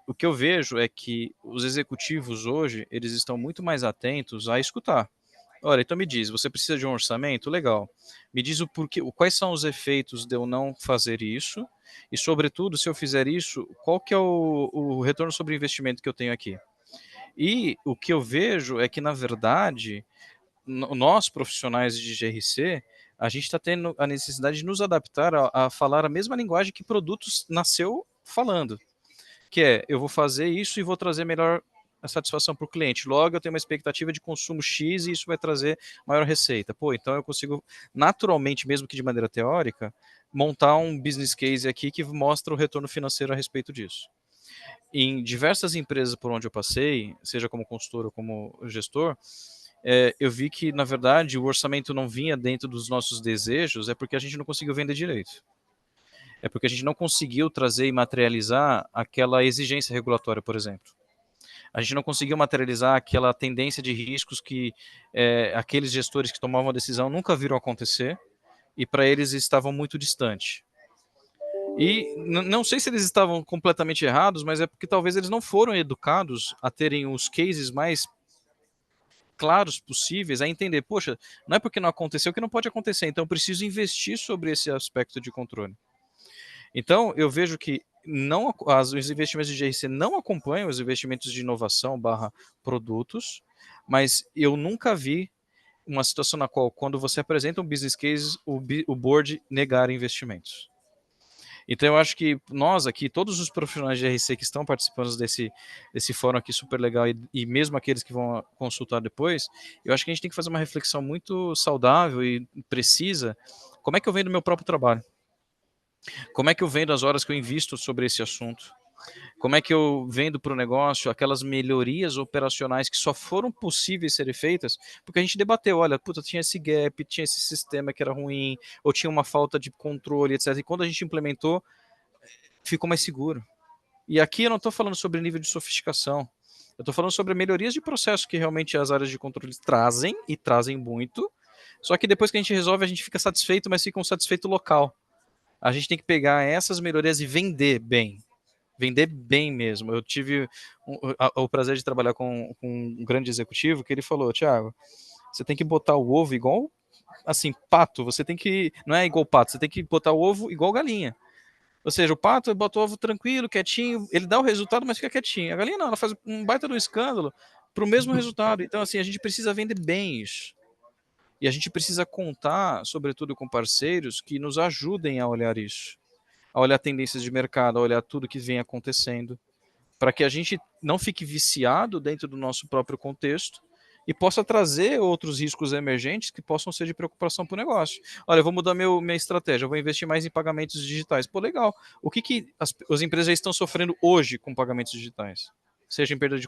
O que eu vejo é que os executivos hoje, eles estão muito mais atentos a escutar. Olha, então me diz, você precisa de um orçamento? Legal. Me diz o porquê, quais são os efeitos de eu não fazer isso e, sobretudo, se eu fizer isso, qual que é o retorno sobre investimento que eu tenho aqui? E o que eu vejo é que, na verdade, nós, profissionais de GRC, a gente está tendo a necessidade de nos adaptar a falar a mesma linguagem que produtos nasceu falando, que eu vou fazer isso e vou trazer melhor satisfação para o cliente. Logo, eu tenho uma expectativa de consumo X e isso vai trazer maior receita. Pô, então eu consigo, naturalmente, mesmo que de maneira teórica, montar um business case aqui que mostra o retorno financeiro a respeito disso. Em diversas empresas por onde eu passei, seja como consultor ou como gestor, eu vi que, na verdade, o orçamento não vinha dentro dos nossos desejos, porque a gente não conseguiu vender direito. É porque a gente não conseguiu trazer e materializar aquela exigência regulatória, por exemplo. A gente não conseguiu materializar aquela tendência de riscos que aqueles gestores que tomavam a decisão nunca viram acontecer e para eles estavam muito distante. E não sei se eles estavam completamente errados, mas é porque talvez eles não foram educados a terem os cases mais claros possíveis, a entender, poxa, não é porque não aconteceu que não pode acontecer, então eu preciso investir sobre esse aspecto de controle. Então, eu vejo que os investimentos de GRC não acompanham os investimentos de inovação / produtos, mas eu nunca vi uma situação na qual, quando você apresenta um business case, o board negar investimentos. Então, eu acho que nós aqui, todos os profissionais de GRC que estão participando desse fórum aqui super legal e mesmo aqueles que vão consultar depois, eu acho que a gente tem que fazer uma reflexão muito saudável e precisa. Como é que eu vendo meu próprio trabalho? Como é que eu vendo as horas que eu invisto sobre esse assunto? Como é que eu vendo para o negócio aquelas melhorias operacionais que só foram possíveis serem feitas porque a gente debateu, olha, puta, tinha esse gap, tinha esse sistema que era ruim, ou tinha uma falta de controle, etc. E quando a gente implementou, ficou mais seguro. E aqui eu não estou falando sobre nível de sofisticação, eu estou falando sobre melhorias de processo que realmente as áreas de controle trazem, e trazem muito, só que depois que a gente resolve, a gente fica satisfeito, mas fica um satisfeito local. A gente tem que pegar essas melhorias e vender bem. Vender bem mesmo. Eu tive o prazer de trabalhar com um grande executivo que ele falou, Thiago, você tem que botar o ovo igual, assim, pato, você tem que, não é igual pato, você tem que botar o ovo igual galinha. Ou seja, o pato bota o ovo tranquilo, quietinho, ele dá o resultado, mas fica quietinho. A galinha não, ela faz um baita do escândalo para o mesmo resultado. Então, assim, a gente precisa vender bem isso. E a gente precisa contar, sobretudo com parceiros, que nos ajudem a olhar isso, a olhar tendências de mercado, a olhar tudo que vem acontecendo, para que a gente não fique viciado dentro do nosso próprio contexto e possa trazer outros riscos emergentes que possam ser de preocupação para o negócio. Olha, eu vou mudar minha estratégia, eu vou investir mais em pagamentos digitais. Pô, legal. O que as empresas já estão sofrendo hoje com pagamentos digitais? Seja em perda de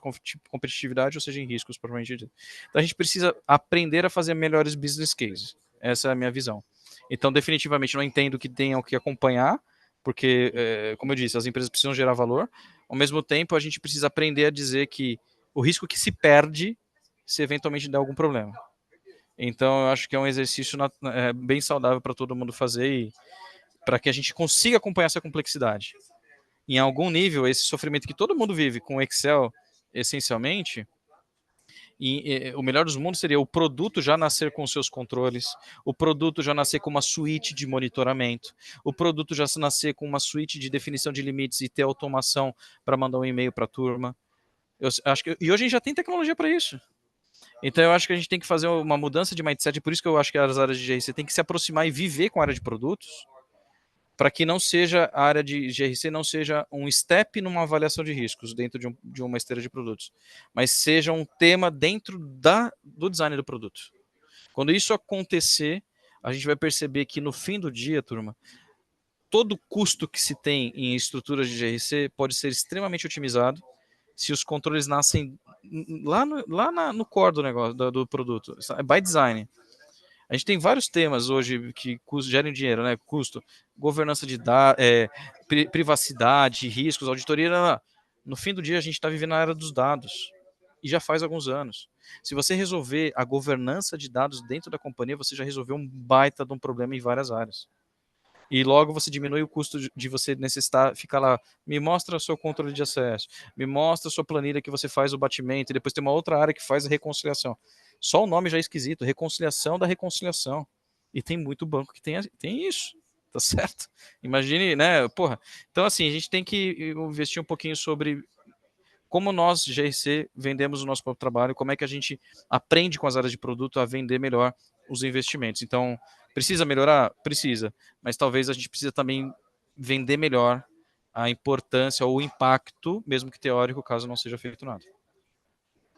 competitividade ou seja em riscos, provavelmente. Então a gente precisa aprender a fazer melhores business cases. Essa é a minha visão. Então, definitivamente, não entendo que tenham que acompanhar, porque, como eu disse, as empresas precisam gerar valor. Ao mesmo tempo, a gente precisa aprender a dizer que o risco que se perde se eventualmente der algum problema. Então, eu acho que é um exercício bem saudável para todo mundo fazer e para que a gente consiga acompanhar essa complexidade. Em algum nível, esse sofrimento que todo mundo vive com Excel, essencialmente, o melhor dos mundos seria o produto já nascer com seus controles, o produto já nascer com uma suíte de monitoramento, o produto já nascer com uma suíte de definição de limites e ter automação para mandar um e-mail para a turma. E hoje a gente já tem tecnologia para isso. Então eu acho que a gente tem que fazer uma mudança de mindset, por isso que eu acho que as áreas de GRC tem que se aproximar e viver com a área de produtos, para que não seja a área de GRC não seja um step numa avaliação de riscos dentro de uma esteira de produtos, mas seja um tema dentro do design do produto. Quando isso acontecer, a gente vai perceber que no fim do dia, turma, todo custo que se tem em estruturas de GRC pode ser extremamente otimizado se os controles nascem lá no core do negócio, do produto, by design. A gente tem vários temas hoje que gerem dinheiro, né? Custo, governança de dados, privacidade, riscos, auditoria. Não. No fim do dia, a gente está vivendo na era dos dados. E já faz alguns anos. Se você resolver a governança de dados dentro da companhia, você já resolveu um baita de um problema em várias áreas. E logo você diminui o custo de você necessitar ficar lá, me mostra o seu controle de acesso, me mostra a sua planilha que você faz o batimento, e depois tem uma outra área que faz a reconciliação. Só o nome já é esquisito, reconciliação da reconciliação. E tem muito banco que tem isso, tá certo? Imagine, né, porra. Então, assim, a gente tem que investir um pouquinho sobre como nós, GRC, vendemos o nosso próprio trabalho, como é que a gente aprende com as áreas de produto a vender melhor os investimentos. Então, precisa melhorar? Precisa. Mas talvez a gente precisa também vender melhor a importância ou o impacto, mesmo que teórico, caso não seja feito nada.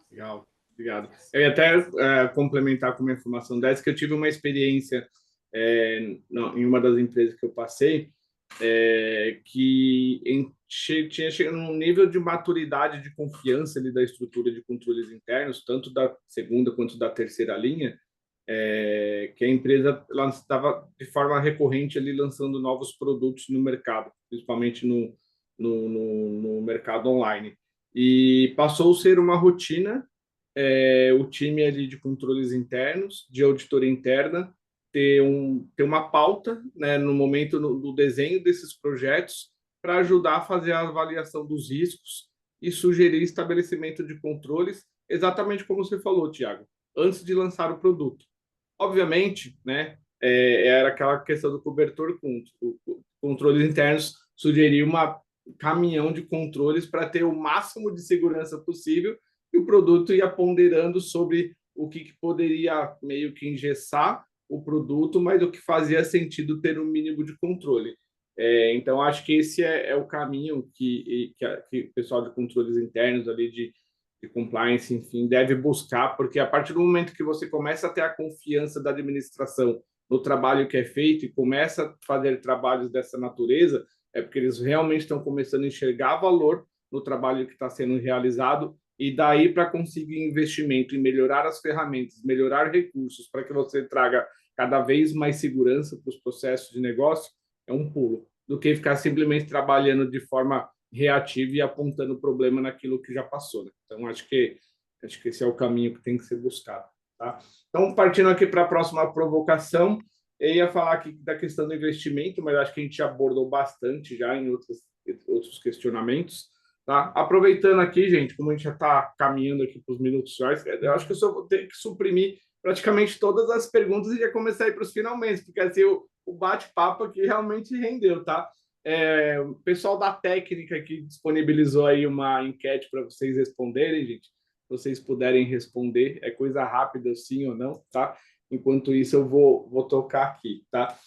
Legal, obrigado. Eu ia até complementar com uma informação dessa, que eu tive uma experiência em uma das empresas que eu passei, que tinha chegado num nível de maturidade, de confiança ali da estrutura de controles internos, tanto da segunda quanto da terceira linha, que a empresa estava de forma recorrente ali lançando novos produtos no mercado, principalmente no mercado online. E passou a ser uma rotina, o time ali de controles internos, de auditoria interna, ter uma pauta, né, no momento do desenho desses projetos, para ajudar a fazer a avaliação dos riscos e sugerir estabelecimento de controles, exatamente como você falou, Thiago, antes de lançar o produto. Obviamente, né, era aquela questão do cobertor com controles internos, sugerir caminhão de controles para ter o máximo de segurança possível, e o produto ia ponderando sobre o que poderia meio que engessar o produto, mas o que fazia sentido ter um mínimo de controle. Então, acho que esse é o caminho que o pessoal de controles internos ali de compliance, enfim, deve buscar, porque a partir do momento que você começa a ter a confiança da administração no trabalho que é feito e começa a fazer trabalhos dessa natureza, é porque eles realmente estão começando a enxergar valor no trabalho que está sendo realizado, e daí para conseguir investimento em melhorar as ferramentas, melhorar recursos para que você traga cada vez mais segurança para os processos de negócio, é um pulo, do que ficar simplesmente trabalhando de forma reativa e apontando o problema naquilo que já passou, né? Então, acho que esse é o caminho que tem que ser buscado, tá? Então, partindo aqui para a próxima provocação, eu ia falar aqui da questão do investimento, mas acho que a gente abordou bastante já em outros questionamentos. Tá? Aproveitando aqui, gente, como a gente já está caminhando aqui para os minutos finais, eu acho que eu só vou ter que suprimir praticamente todas as perguntas e já começar a ir para os finalmente, porque assim, o bate-papo aqui realmente rendeu, tá? O pessoal da técnica aqui disponibilizou aí uma enquete para vocês responderem, gente. Se vocês puderem responder, é coisa rápida, sim ou não, tá? Enquanto isso, eu vou tocar aqui, tá?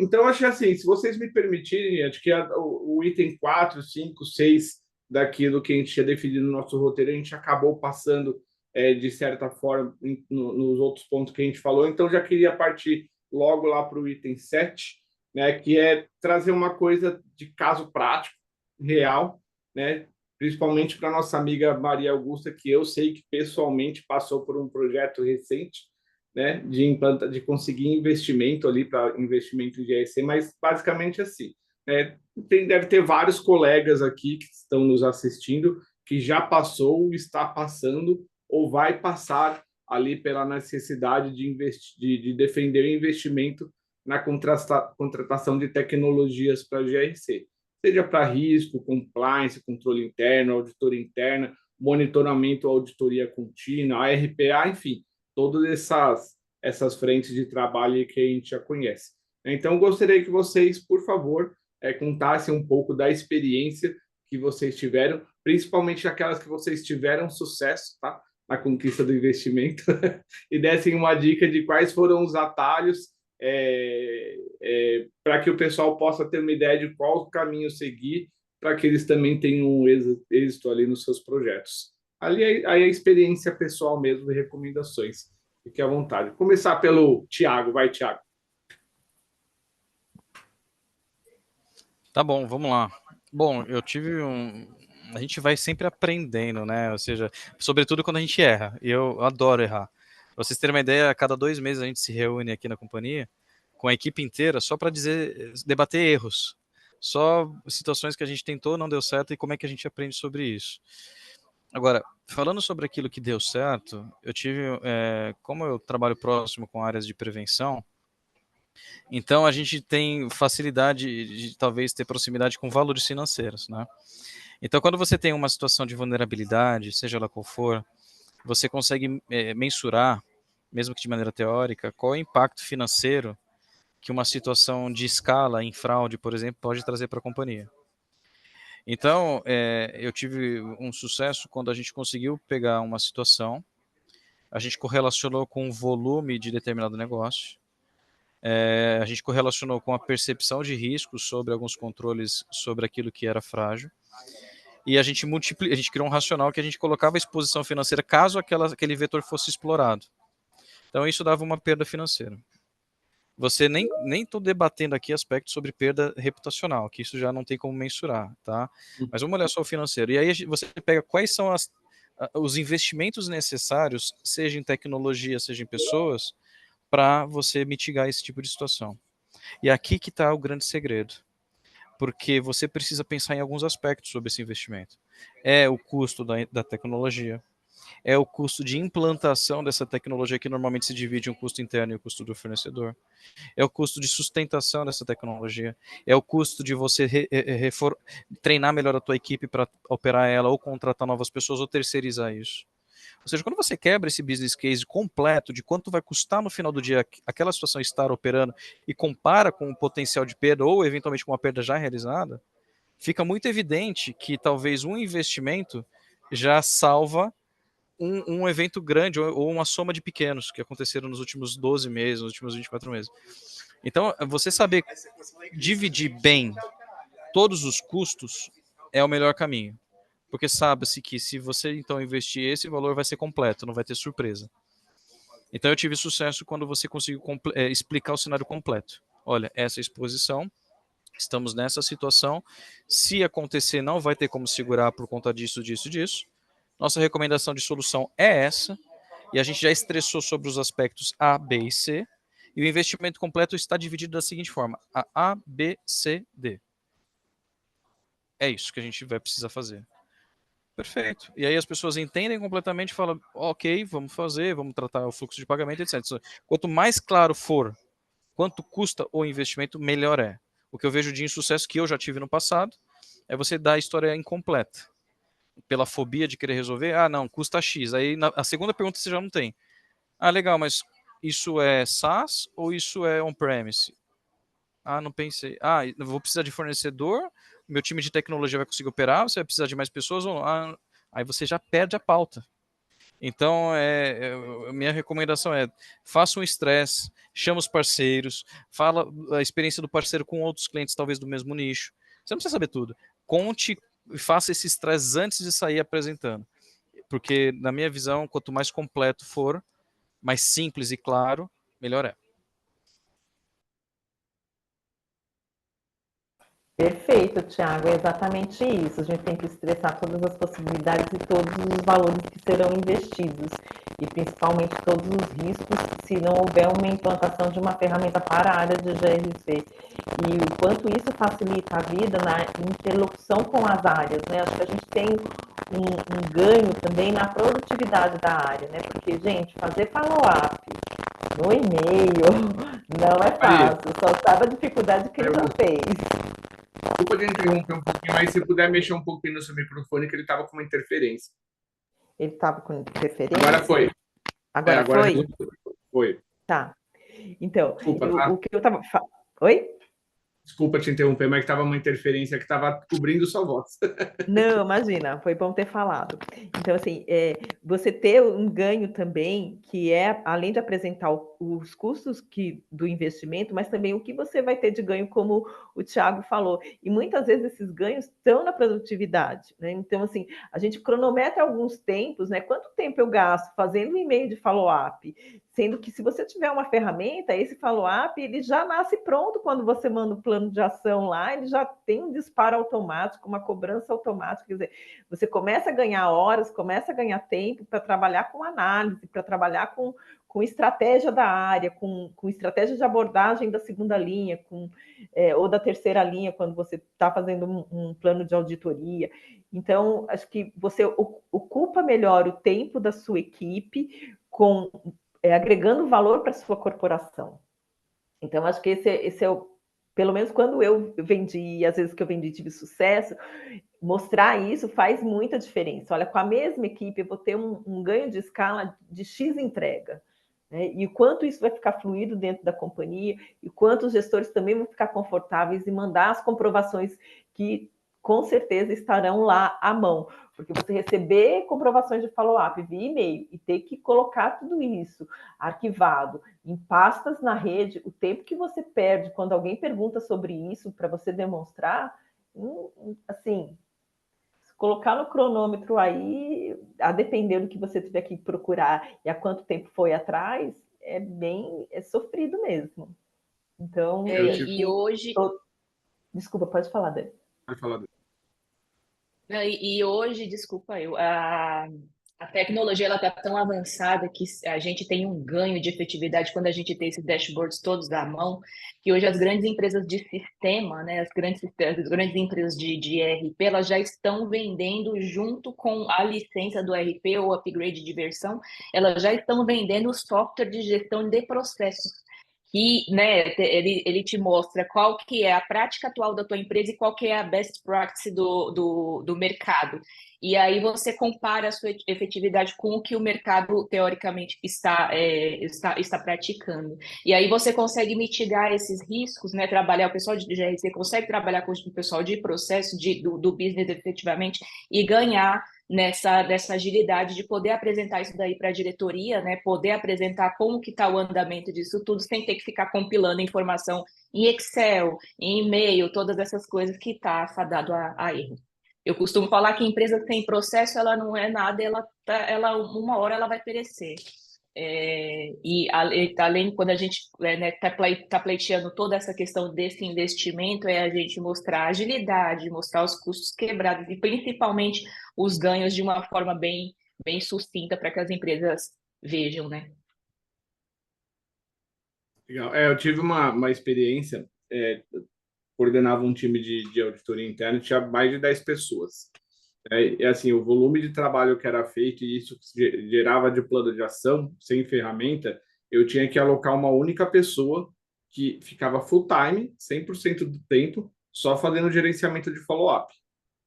Então, acho que assim, se vocês me permitirem, acho que o item 4, 5, 6 daquilo que a gente tinha definido no nosso roteiro, a gente acabou passando, de certa forma, nos outros pontos que a gente falou. Então, já queria partir logo lá para o item 7, né, que é trazer uma coisa de caso prático, real, né, principalmente para nossa amiga Maria Augusta, que eu sei que pessoalmente passou por um projeto recente, né, de conseguir investimento ali para investimento de GRC, mas basicamente assim, né, deve ter vários colegas aqui que estão nos assistindo que já passou, está passando ou vai passar ali pela necessidade de defender o investimento na contratação de tecnologias para GRC, seja para risco, compliance, controle interno, auditoria interna, monitoramento, auditoria contínua, ARPA, enfim, todas essas frentes de trabalho que a gente já conhece. Então, gostaria que vocês, por favor, contassem um pouco da experiência que vocês tiveram, principalmente aquelas que vocês tiveram sucesso, tá, na conquista do investimento, e dessem uma dica de quais foram os atalhos, para que o pessoal possa ter uma ideia de qual caminho seguir, para que eles também tenham um êxito ali nos seus projetos. Ali aí a experiência pessoal mesmo e recomendações. Fique à vontade. Vou começar pelo Tiago. Vai, Tiago. Tá bom, vamos lá. Bom, a gente vai sempre aprendendo, né? Ou seja, sobretudo quando a gente erra. E eu adoro errar. Pra vocês terem uma ideia, a cada 2 meses a gente se reúne aqui na companhia com a equipe inteira só para debater erros. Só situações que a gente tentou, não deu certo e como é que a gente aprende sobre isso. Agora, falando sobre aquilo que deu certo, eu tive, como eu trabalho próximo com áreas de prevenção, então a gente tem facilidade de talvez ter proximidade com valores financeiros, né? Então, quando você tem uma situação de vulnerabilidade, seja ela qual for, você consegue mensurar, mesmo que de maneira teórica, qual é o impacto financeiro que uma situação de escala em fraude, por exemplo, pode trazer para a companhia. Então, eu tive um sucesso quando a gente conseguiu pegar uma situação, a gente correlacionou com o volume de determinado negócio, a gente correlacionou com a percepção de risco sobre alguns controles sobre aquilo que era frágil, e a gente criou um racional que a gente colocava a exposição financeira caso aquele vetor fosse explorado. Então, isso dava uma perda financeira. Você nem estou debatendo aqui aspectos sobre perda reputacional, que isso já não tem como mensurar, tá? Mas vamos olhar só o financeiro. E aí você pega quais são os investimentos necessários, seja em tecnologia, seja em pessoas, para você mitigar esse tipo de situação. E aqui que está o grande segredo, porque você precisa pensar em alguns aspectos sobre esse investimento. É o custo da tecnologia, é o custo de implantação dessa tecnologia, que normalmente se divide em um custo interno e o custo do fornecedor, é o custo de sustentação dessa tecnologia, é o custo de você treinar melhor a tua equipe para operar ela, ou contratar novas pessoas, ou terceirizar isso. Ou seja, quando você quebra esse business case completo de quanto vai custar no final do dia aquela situação estar operando e compara com o potencial de perda ou eventualmente com uma perda já realizada, fica muito evidente que talvez um investimento já salva um evento grande ou uma soma de pequenos que aconteceram nos últimos 12 meses, nos últimos 24 meses. Então, você saber dividir bem todos os custos é o melhor caminho. Porque sabe-se que se você então investir esse valor vai ser completo, não vai ter surpresa. Então eu tive sucesso quando você conseguiu explicar o cenário completo. Olha, essa exposição, estamos nessa situação, se acontecer não vai ter como segurar por conta disso, disso, disso. Nossa recomendação de solução é essa, e a gente já estressou sobre os aspectos A, B e C, e o investimento completo está dividido da seguinte forma, A, B, C, D. É isso que a gente vai precisar fazer. Perfeito. E aí as pessoas entendem completamente e falam, ok, vamos fazer, vamos tratar o fluxo de pagamento, etc. Quanto mais claro for quanto custa o investimento, melhor é. O que eu vejo de insucesso que eu já tive no passado é você dar a história incompleta. Pela fobia de querer resolver, não, custa X. Aí a segunda pergunta você já não tem. Legal, mas isso é SaaS ou isso é on-premise? Não pensei. Eu vou precisar de fornecedor, meu time de tecnologia vai conseguir operar, você vai precisar de mais pessoas ou não? Aí você já perde a pauta. Então, minha recomendação é, faça um estresse, chama os parceiros, fala a experiência do parceiro com outros clientes, talvez do mesmo nicho. Você não precisa saber tudo. Conte e faça esse estresse antes de sair apresentando. Porque, na minha visão, quanto mais completo for, mais simples e claro, melhor é. Perfeito, Thiago, é exatamente isso. A gente tem que estressar todas as possibilidades e todos os valores que serão investidos, e principalmente todos os riscos se não houver uma implantação de uma ferramenta para a área de GRC. E o quanto isso facilita a vida na interlocução com as áreas, né? Acho que a gente tem um ganho também na produtividade da área, né? Porque, gente, fazer follow-up no e-mail não é fácil, só sabe a dificuldade que ele já fez. Desculpa de interromper um pouquinho, mas se puder mexer um pouquinho no seu microfone, que ele estava com uma interferência. Ele estava com interferência? Agora foi. Agora foi? Foi. Tá. Então, Desculpa, tá? o que eu estava... Oi? Desculpa te interromper, mas que estava uma interferência que estava cobrindo sua voz. Não, imagina, foi bom ter falado. Então, assim, você ter um ganho também, que é, além de apresentar os custos do investimento, mas também o que você vai ter de ganho, como o Thiago falou. E muitas vezes esses ganhos estão na produtividade, né? Então, assim, a gente cronometra alguns tempos, né? Quanto tempo eu gasto fazendo um e-mail de follow-up? Sendo que se você tiver uma ferramenta, esse follow-up, ele já nasce pronto quando você manda o plano de ação lá, ele já tem um disparo automático, uma cobrança automática, quer dizer, você começa a ganhar horas, começa a ganhar tempo para trabalhar com análise, para trabalhar com estratégia da área, com estratégia de abordagem da segunda linha, ou da terceira linha, quando você está fazendo um plano de auditoria. Então, acho que você ocupa melhor o tempo da sua equipe agregando valor para a sua corporação. Então, acho que esse é pelo menos quando eu vendi, e às vezes que eu vendi tive sucesso, mostrar isso faz muita diferença. Olha, com a mesma equipe eu vou ter um ganho de escala de X entrega. Né? E o quanto isso vai ficar fluido dentro da companhia, e o quanto os gestores também vão ficar confortáveis em mandar as comprovações que com certeza estarão lá à mão. Porque você receber comprovações de follow-up via e-mail e ter que colocar tudo isso arquivado em pastas na rede, o tempo que você perde quando alguém pergunta sobre isso para você demonstrar, assim, colocar no cronômetro aí, a depender do que você tiver que procurar e há quanto tempo foi atrás, é sofrido mesmo. Então, e hoje... Desculpa, pode falar, Dani. Pode falar. E hoje, desculpa a tecnologia ela está tão avançada que a gente tem um ganho de efetividade quando a gente tem esses dashboards todos à mão, que hoje as grandes empresas de sistema, né, as grandes empresas de ERP, elas já estão vendendo junto com a licença do ERP ou upgrade de versão, elas já estão vendendo o software de gestão de processos. Que, né, ele te mostra qual que é a prática atual da tua empresa e qual que é a best practice do mercado. E aí você compara a sua efetividade com o que o mercado, teoricamente, está praticando. E aí você consegue mitigar esses riscos, né, trabalhar o pessoal de GRC, consegue trabalhar com o pessoal de processo do business efetivamente e ganhar dessa agilidade de poder apresentar isso daí para a diretoria, né? Poder apresentar como que está o andamento disso tudo, sem ter que ficar compilando informação em Excel, em e-mail, todas essas coisas que está fadado a erro. Eu costumo falar que empresa sem processo, ela não é nada, ela uma hora ela vai perecer. Além, quando a gente está pleiteando toda essa questão desse investimento, é a gente mostrar agilidade, mostrar os custos quebrados e principalmente os ganhos de uma forma bem sucinta para que as empresas vejam, né? Legal. Eu tive uma experiência, coordenava um time de auditoria interna, tinha mais de 10 pessoas. E assim, o volume de trabalho que era feito e isso que gerava de plano de ação, sem ferramenta, eu tinha que alocar uma única pessoa que ficava full time, 100% do tempo, só fazendo gerenciamento de follow-up.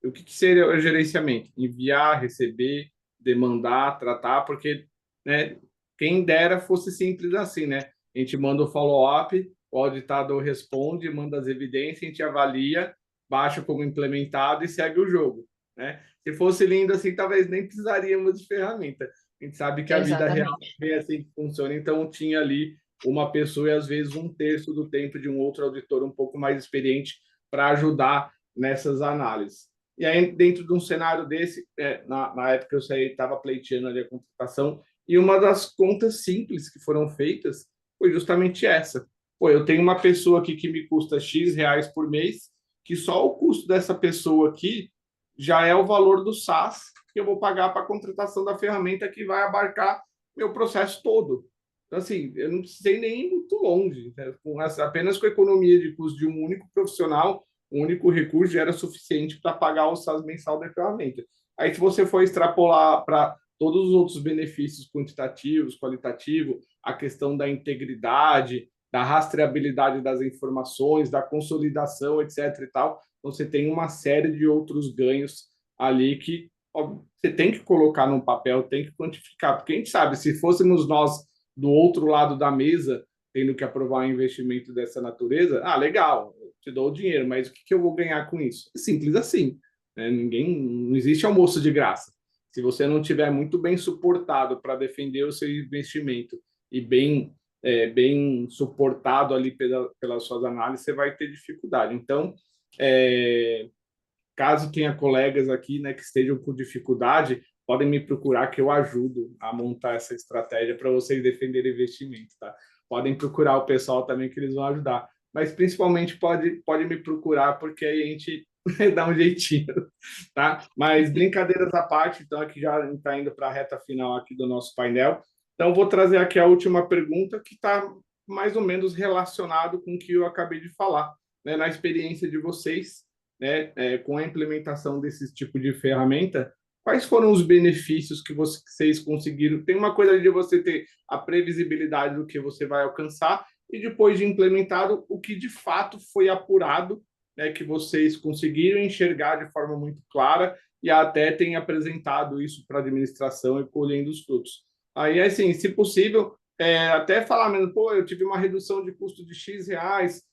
O que seria o gerenciamento? Enviar, receber, demandar, tratar, porque, né, quem dera fosse simples assim, né? A gente manda o follow-up, o auditado responde, manda as evidências, a gente avalia, baixa como implementado e segue o jogo, né? Se fosse lindo assim, talvez nem precisaríamos de ferramenta. A gente sabe que a vida real Exatamente. é assim que funciona, então tinha ali uma pessoa e às vezes um terço do tempo de um outro auditor um pouco mais experiente para ajudar nessas análises. E aí, dentro de um cenário desse, na época eu saí, estava pleiteando ali a contratação, e uma das contas simples que foram feitas foi justamente essa. Pô, eu tenho uma pessoa aqui que me custa X reais por mês, que só o custo dessa pessoa aqui já é o valor do SaaS que eu vou pagar para a contratação da ferramenta que vai abarcar meu processo todo. Então, assim, eu não precisei nem ir muito longe, né? Apenas com a economia de custo de um único profissional, um único recurso já era suficiente para pagar o SaaS mensal da ferramenta. Aí, se você for extrapolar para todos os outros benefícios quantitativos, qualitativos, a questão da integridade, da rastreabilidade das informações, da consolidação, etc. e tal, então você tem uma série de outros ganhos ali que ó, você tem que colocar no papel, tem que quantificar, porque a gente sabe, se fôssemos nós do outro lado da mesa tendo que aprovar um investimento dessa natureza, legal, te dou o dinheiro, mas o que eu vou ganhar com isso? É simples assim, né? Não existe almoço de graça. Se você não tiver muito bem suportado para defender o seu investimento e bem suportado ali pelas suas análises, você vai ter dificuldade. Então, caso tenha colegas aqui, né, que estejam com dificuldade, podem me procurar que eu ajudo a montar essa estratégia para vocês defenderem investimento, tá? Podem procurar o pessoal também que eles vão ajudar, mas principalmente pode me procurar porque aí a gente dá um jeitinho, tá? Mas brincadeiras à parte, então aqui já está indo para a reta final aqui do nosso painel. Então vou trazer aqui a última pergunta que está mais ou menos relacionado com o que eu acabei de falar, né? Na experiência de vocês, né, com a implementação desse tipo de ferramenta, quais foram os benefícios que vocês conseguiram? Tem uma coisa de você ter a previsibilidade do que você vai alcançar e depois de implementado, o que de fato foi apurado, né, que vocês conseguiram enxergar de forma muito clara e até têm apresentado isso para a administração e colhendo os frutos. Aí, assim, se possível, até falar mesmo, pô, eu tive uma redução de custo de X reais,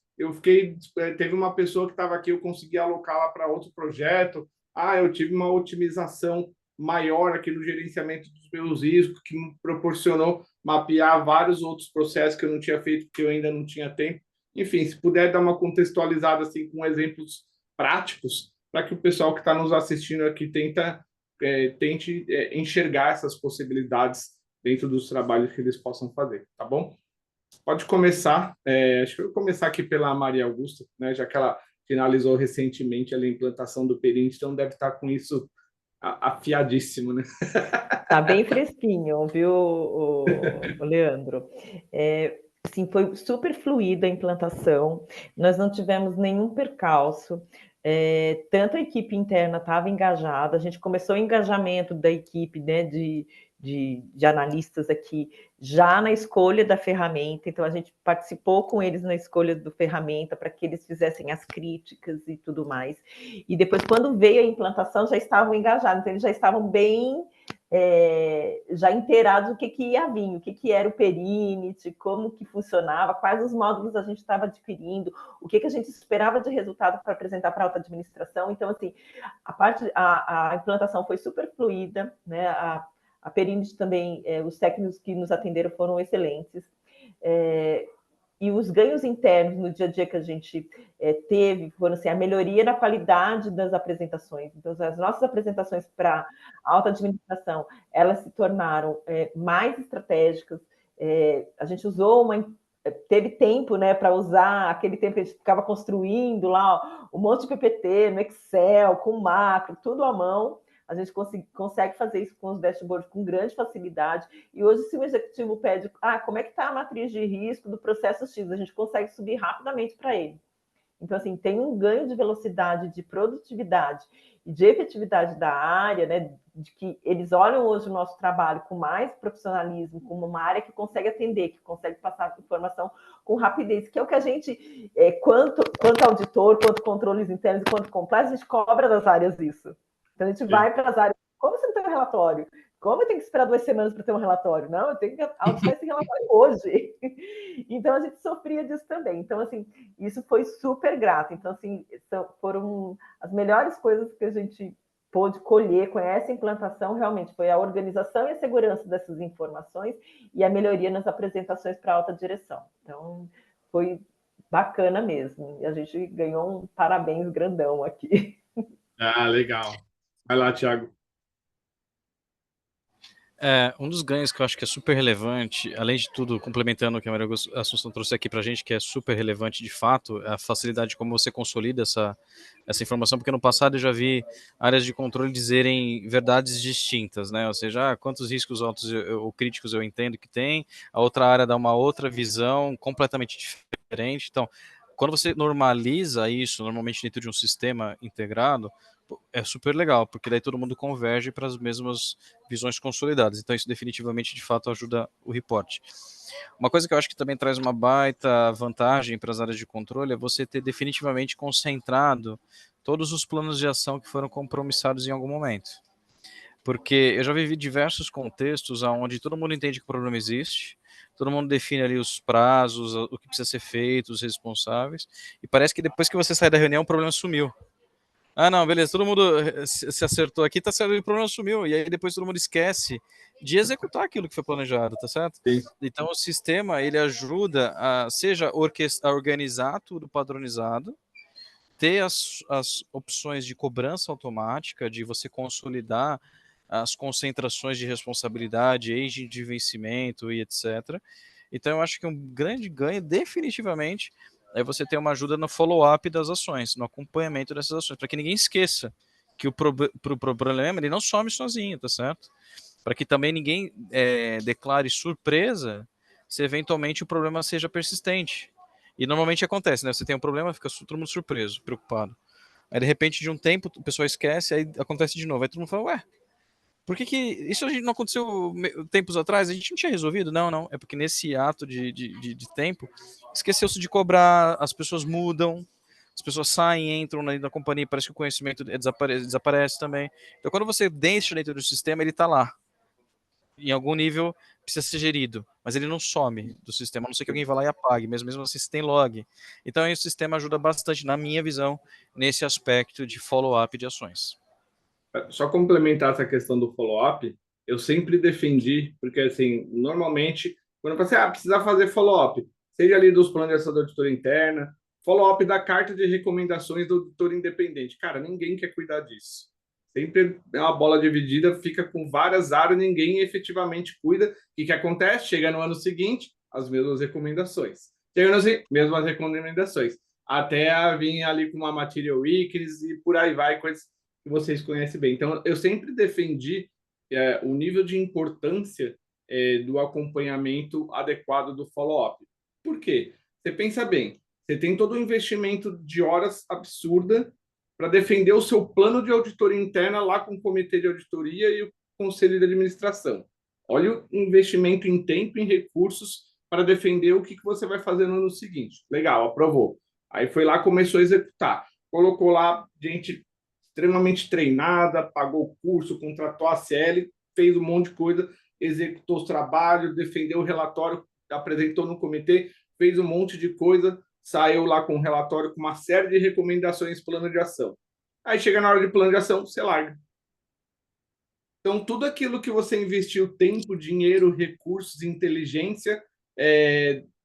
teve uma pessoa que estava aqui, eu consegui alocá-la para outro projeto. Eu tive uma otimização maior aqui no gerenciamento dos meus riscos, que me proporcionou mapear vários outros processos que eu não tinha feito, porque eu ainda não tinha tempo. Enfim, se puder dar uma contextualizada assim com exemplos práticos, para que o pessoal que está nos assistindo aqui tente enxergar essas possibilidades dentro dos trabalhos que eles possam fazer, tá bom? Pode começar. Acho que eu vou começar aqui pela Maria Augusta, né, já que ela finalizou recentemente a implantação do Perint, então deve estar com isso afiadíssimo, né? Tá bem fresquinho, viu, o Leandro? Sim, foi super fluida a implantação, nós não tivemos nenhum percalço, tanto a equipe interna estava engajada, a gente começou o engajamento da equipe, né, de analistas aqui já na escolha da ferramenta, então a gente participou com eles na escolha da ferramenta para que eles fizessem as críticas e tudo mais. E depois, quando veio a implantação, já estavam engajados, então eles já estavam bem já inteirados do que ia vir, o que era o Perint, como que funcionava, quais os módulos a gente estava adquirindo, o que a gente esperava de resultado para apresentar para a alta administração. Então, assim, a implantação foi super fluida, né? A Perint também, os técnicos que nos atenderam foram excelentes. E os ganhos internos no dia a dia que a gente teve foram assim, a melhoria na qualidade das apresentações. Então, as nossas apresentações para alta administração, elas se tornaram mais estratégicas. A gente usou teve tempo, né, para usar aquele tempo que a gente ficava construindo lá um monte de PPT no Excel, com macro, tudo à mão. A gente consegue fazer isso com os dashboards com grande facilidade. E hoje, se o executivo pede, como é que está a matriz de risco do processo X, a gente consegue subir rapidamente para ele. Então, assim, tem um ganho de velocidade, de produtividade e de efetividade da área, né, de que eles olham hoje o nosso trabalho com mais profissionalismo, como uma área que consegue atender, que consegue passar informação com rapidez, que é o que a gente, quanto auditor, quanto controles internos e quanto compliance, a gente cobra das áreas isso. Então, a gente vai para as áreas. Como você não tem um relatório? Como eu tenho que esperar 2 semanas para ter um relatório? Não, eu tenho que auditar esse relatório hoje. Então, a gente sofria disso também. Então, assim, isso foi super grato. Então, assim, foram as melhores coisas que a gente pôde colher com essa implantação, realmente, foi a organização e a segurança dessas informações e a melhoria nas apresentações para a alta direção. Então, foi bacana mesmo. E a gente ganhou um parabéns grandão aqui. Ah, legal. Vai lá, Thiago. Um dos ganhos que eu acho que é super relevante, além de tudo, complementando o que a Maria Assunção trouxe aqui para a gente, que é super relevante de fato, é a facilidade como você consolida essa informação, porque no passado eu já vi áreas de controle dizerem verdades distintas, né? Ou seja, quantos riscos altos ou críticos eu entendo que tem, a outra área dá uma outra visão completamente diferente. Então, quando você normaliza isso, normalmente dentro de um sistema integrado, é super legal, porque daí todo mundo converge para as mesmas visões consolidadas. Então isso definitivamente, de fato, ajuda o reporte. Uma coisa que eu acho que também traz uma baita vantagem para as áreas de controle é você ter definitivamente concentrado todos os planos de ação que foram compromissados em algum momento. Porque eu já vivi diversos contextos onde todo mundo entende que o problema existe, todo mundo define ali os prazos, o que precisa ser feito, os responsáveis, e parece que depois que você sai da reunião o problema sumiu. Não, beleza, todo mundo se acertou aqui, tá certo, o problema sumiu, e aí depois todo mundo esquece de executar aquilo que foi planejado, tá certo? Sim. Então o sistema, ele ajuda a, seja a organizar tudo padronizado, ter as opções de cobrança automática, de você consolidar as concentrações de responsabilidade, aging de vencimento e etc. Então eu acho que um grande ganho, definitivamente, é você ter uma ajuda no follow-up das ações, no acompanhamento dessas ações, para que ninguém esqueça que o problema ele não some sozinho, tá certo? Para que também ninguém declare surpresa se eventualmente o problema seja persistente. E normalmente acontece, né? Você tem um problema, fica todo mundo surpreso, preocupado. Aí de repente, de um tempo, o pessoal esquece, aí acontece de novo. Aí todo mundo fala, ué, por que isso a gente não aconteceu tempos atrás? A gente não tinha resolvido? Não. É porque nesse ato de tempo, esqueceu-se de cobrar, as pessoas mudam, as pessoas saem, entram na companhia, parece que o conhecimento desaparece também. Então, quando você deixa dentro do sistema, ele está lá. Em algum nível, precisa ser gerido, mas ele não some do sistema, a não ser que alguém vá lá e apague, mas mesmo assim você tem log. Então, aí o sistema ajuda bastante, na minha visão, nesse aspecto de follow-up de ações. Só complementar essa questão do follow-up, eu sempre defendi, porque assim, normalmente, quando você precisa fazer follow-up, seja ali dos planos de ação da auditoria interna, follow-up da carta de recomendações do auditor independente. Cara, ninguém quer cuidar disso. Sempre é uma bola dividida, fica com várias áreas, ninguém efetivamente cuida. O que acontece? Chega no ano seguinte, as mesmas recomendações. Chega no ano seguinte, mesmas recomendações. Até vir ali com uma material weakness e por aí vai, coisas que vocês conhecem bem. Então, eu sempre defendi o nível de importância do acompanhamento adequado do follow-up. Por quê? Você pensa bem, você tem todo um investimento de horas absurda para defender o seu plano de auditoria interna lá com o comitê de auditoria e o conselho de administração. Olha o investimento em tempo e em recursos para defender o que você vai fazer no ano seguinte. Legal, aprovou. Aí foi lá, começou a executar. Colocou lá gente extremamente treinada, pagou o curso, contratou a CL, fez um monte de coisa, executou os trabalhos, defendeu o relatório, apresentou no comitê, fez um monte de coisa, saiu lá com um relatório com uma série de recomendações, plano de ação. Aí chega na hora de plano de ação, você larga. Então, tudo aquilo que você investiu, tempo, dinheiro, recursos, inteligência,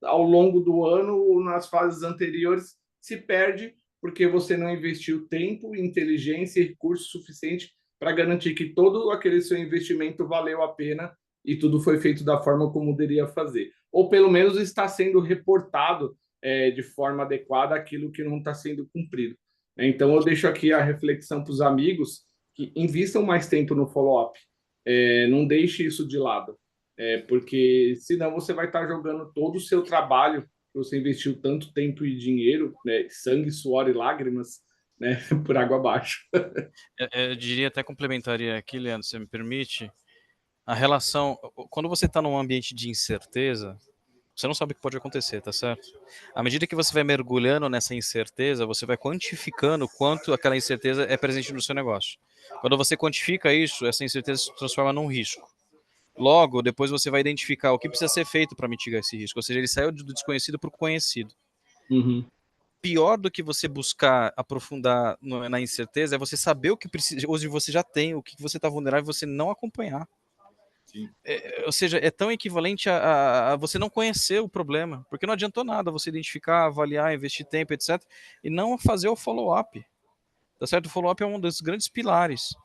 ao longo do ano ou nas fases anteriores se perde porque você não investiu tempo, inteligência e recurso suficiente para garantir que todo aquele seu investimento valeu a pena e tudo foi feito da forma como deveria fazer. Ou pelo menos está sendo reportado de forma adequada aquilo que não está sendo cumprido. Então, eu deixo aqui a reflexão para os amigos que invistam mais tempo no follow-up. Não deixe isso de lado, porque senão você vai estar jogando todo o seu trabalho, que você investiu tanto tempo e dinheiro, né, sangue, suor e lágrimas, né, por água abaixo. Eu diria, até complementaria aqui, Leandro, se me permite, a relação, quando você está num ambiente de incerteza, você não sabe o que pode acontecer, tá certo? À medida que você vai mergulhando nessa incerteza, você vai quantificando quanto aquela incerteza é presente no seu negócio. Quando você quantifica isso, essa incerteza se transforma num risco. Logo, depois você vai identificar o que precisa ser feito para mitigar esse risco. Ou seja, ele saiu do desconhecido para o conhecido. Uhum. Pior do que você buscar aprofundar na incerteza é você saber o que precisa. Hoje você já tem, o que você está vulnerável e você não acompanhar. Ou seja, é tão equivalente a você não conhecer o problema, porque não adiantou nada você identificar, avaliar, investir tempo, etc., e não fazer o follow-up. Tá certo? O follow-up é um dos grandes pilares.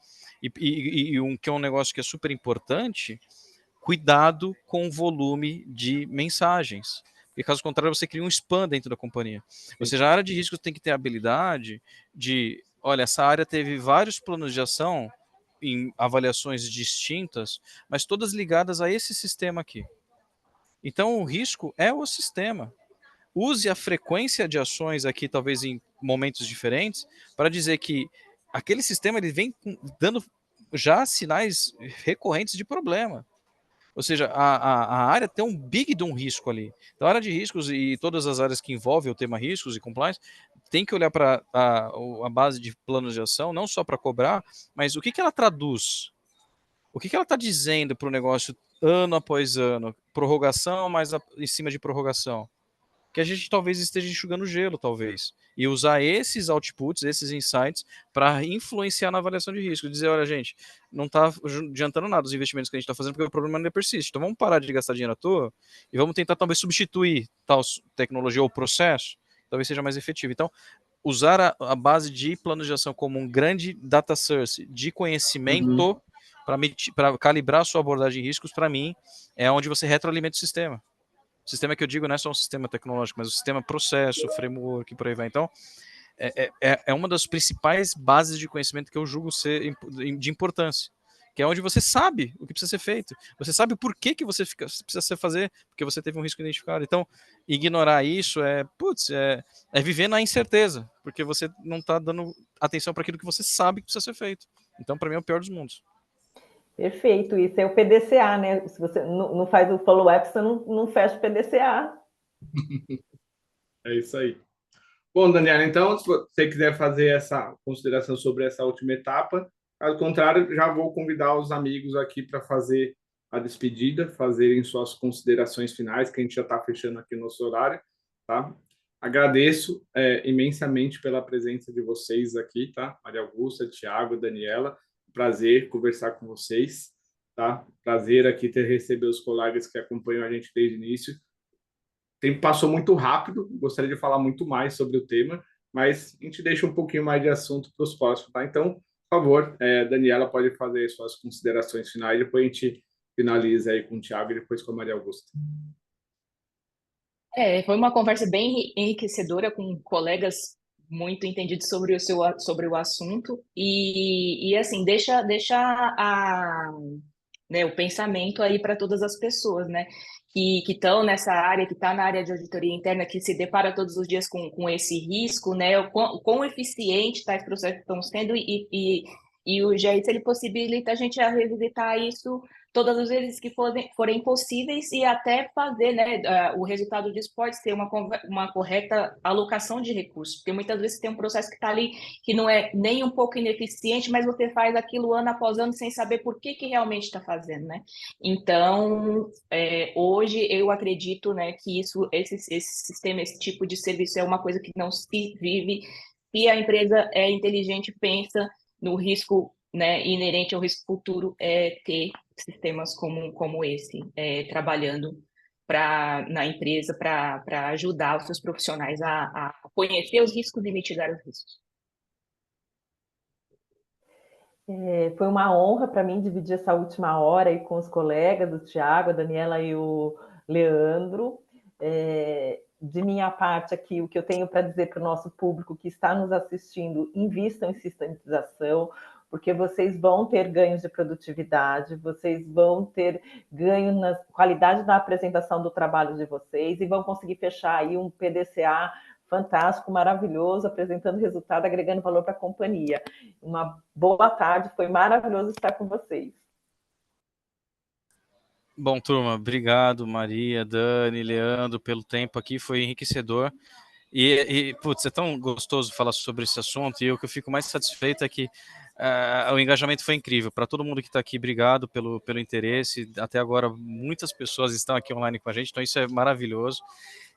Que é um negócio que é super importante, cuidado com o volume de mensagens. Porque caso contrário, você cria um spam dentro da companhia. Ou seja, a área de risco tem que ter a habilidade de, olha, essa área teve vários planos de ação em avaliações distintas, mas todas ligadas a esse sistema aqui. Então, o risco é o sistema. Use a frequência de ações aqui, talvez em momentos diferentes, para dizer que aquele sistema ele vem dando já sinais recorrentes de problema. Ou seja, a área tem um big de um risco ali. Então, a área de riscos e todas as áreas que envolvem o tema riscos e compliance tem que olhar para a base de planos de ação, não só para cobrar, mas o que ela traduz. O que ela está dizendo para o negócio ano após ano? Prorrogação, mais em cima de prorrogação. Que a gente talvez esteja enxugando gelo, talvez. E usar esses outputs, esses insights, para influenciar na avaliação de risco. Dizer, olha, gente, não está adiantando nada os investimentos que a gente está fazendo, porque o problema ainda persiste. Então vamos parar de gastar dinheiro à toa e vamos tentar talvez substituir tal tecnologia ou processo, talvez seja mais efetivo. Então, usar a base de plano de ação como um grande data source de conhecimento para calibrar a sua abordagem de riscos, para mim, é onde você retroalimenta o sistema. O sistema que eu digo não é só um sistema tecnológico, mas o sistema processo, framework e por aí vai. Então, é uma das principais bases de conhecimento que eu julgo ser de importância, que é onde você sabe o que precisa ser feito. Você sabe o porquê que você precisa fazer, porque você teve um risco identificado. Então, ignorar isso é viver na incerteza, porque você não está dando atenção para aquilo que você sabe que precisa ser feito. Então, para mim, é o pior dos mundos. Perfeito, isso é o PDCA, né? Se você não faz o follow-up, você não fecha o PDCA. É isso aí. Bom, Daniela, então, se você quiser fazer essa consideração sobre essa última etapa, ao contrário, já vou convidar os amigos aqui para fazer a despedida, fazerem suas considerações finais, que a gente já está fechando aqui nosso horário, tá? Agradeço imensamente pela presença de vocês aqui, tá? Maria Augusta, Thiago, Daniela, prazer conversar com vocês, tá? Prazer aqui receber os colegas que acompanham a gente desde o início. O tempo passou muito rápido, gostaria de falar muito mais sobre o tema, mas a gente deixa um pouquinho mais de assunto para os próximos, tá? Então, por favor, Daniela pode fazer suas considerações finais, depois a gente finaliza aí com o Thiago e depois com a Maria Augusta. Foi uma conversa bem enriquecedora com colegas muito entendidos sobre o assunto e assim, deixa né, o pensamento aí para todas as pessoas, né, que estão nessa área, que está na área de auditoria interna, que se depara todos os dias com esse risco, né, o quão eficiente tais processos estão sendo e o GRC ele possibilita a gente a revisitar isso todas as vezes que forem possíveis e até fazer, né, o resultado disso pode ser uma correta alocação de recursos, porque muitas vezes tem um processo que está ali que não é nem um pouco ineficiente, mas você faz aquilo ano após ano sem saber por que realmente está fazendo, né? Então, hoje eu acredito, né, que esse sistema, esse tipo de serviço é uma coisa que não se vive se a empresa é inteligente, pensa no risco, né, inerente ao risco futuro, ter sistemas como esse trabalhando na empresa para ajudar os seus profissionais a conhecer os riscos e mitigar os riscos. Foi uma honra para mim dividir essa última hora aí com os colegas, o Tiago, a Daniela e o Leandro. De minha parte aqui, o que eu tenho para dizer para o nosso público que está nos assistindo, invistam em sistematização, porque vocês vão ter ganhos de produtividade, vocês vão ter ganho na qualidade da apresentação do trabalho de vocês e vão conseguir fechar aí um PDCA fantástico, maravilhoso, apresentando resultado, agregando valor para a companhia. Uma boa tarde, foi maravilhoso estar com vocês. Bom, turma, obrigado, Maria, Dani, Leandro, pelo tempo aqui, foi enriquecedor. Putz, é tão gostoso falar sobre esse assunto, e o que eu fico mais satisfeito é que o engajamento foi incrível. Para todo mundo que está aqui, obrigado pelo interesse. Até agora, muitas pessoas estão aqui online com a gente, então isso é maravilhoso.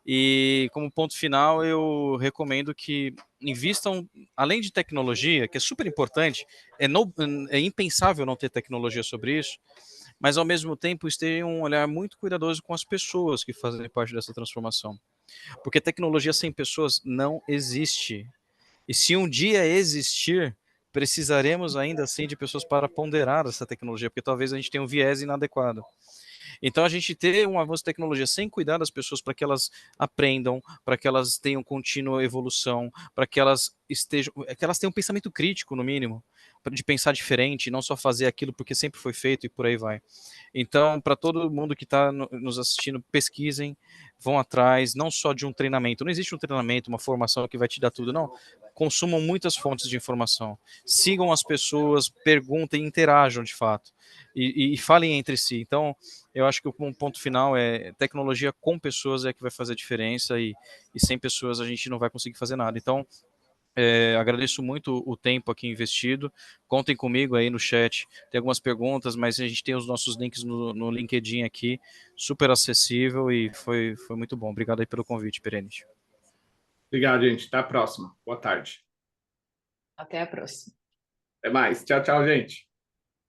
E como ponto final, eu recomendo que invistam, além de tecnologia, que é super importante, é impensável não ter tecnologia sobre isso, mas ao mesmo tempo estejam um olhar muito cuidadoso com as pessoas que fazem parte dessa transformação. Porque tecnologia sem pessoas não existe. E se um dia existir, precisaremos ainda assim de pessoas para ponderar essa tecnologia, porque talvez a gente tenha um viés inadequado. Então, a gente ter um avanço de tecnologia sem cuidar das pessoas para que elas aprendam, para que elas tenham contínua evolução, para que elas tenham um pensamento crítico, no mínimo, de pensar diferente, não só fazer aquilo porque sempre foi feito e por aí vai. Então, para todo mundo que está nos assistindo, pesquisem, vão atrás, não só de um treinamento. Não existe um treinamento, uma formação que vai te dar tudo, não. Consumam muitas fontes de informação. Sigam as pessoas, perguntem, interajam de fato. E falem entre si. Então, eu acho que um ponto final é tecnologia com pessoas é que vai fazer a diferença e sem pessoas a gente não vai conseguir fazer nada. Então, agradeço muito o tempo aqui investido. Contem comigo aí no chat. Tem algumas perguntas, mas a gente tem os nossos links no LinkedIn aqui, super acessível e foi muito bom. Obrigado aí pelo convite, Perenich. Obrigado, gente. Até a próxima. Boa tarde. Até a próxima. Até mais. Tchau, tchau, gente.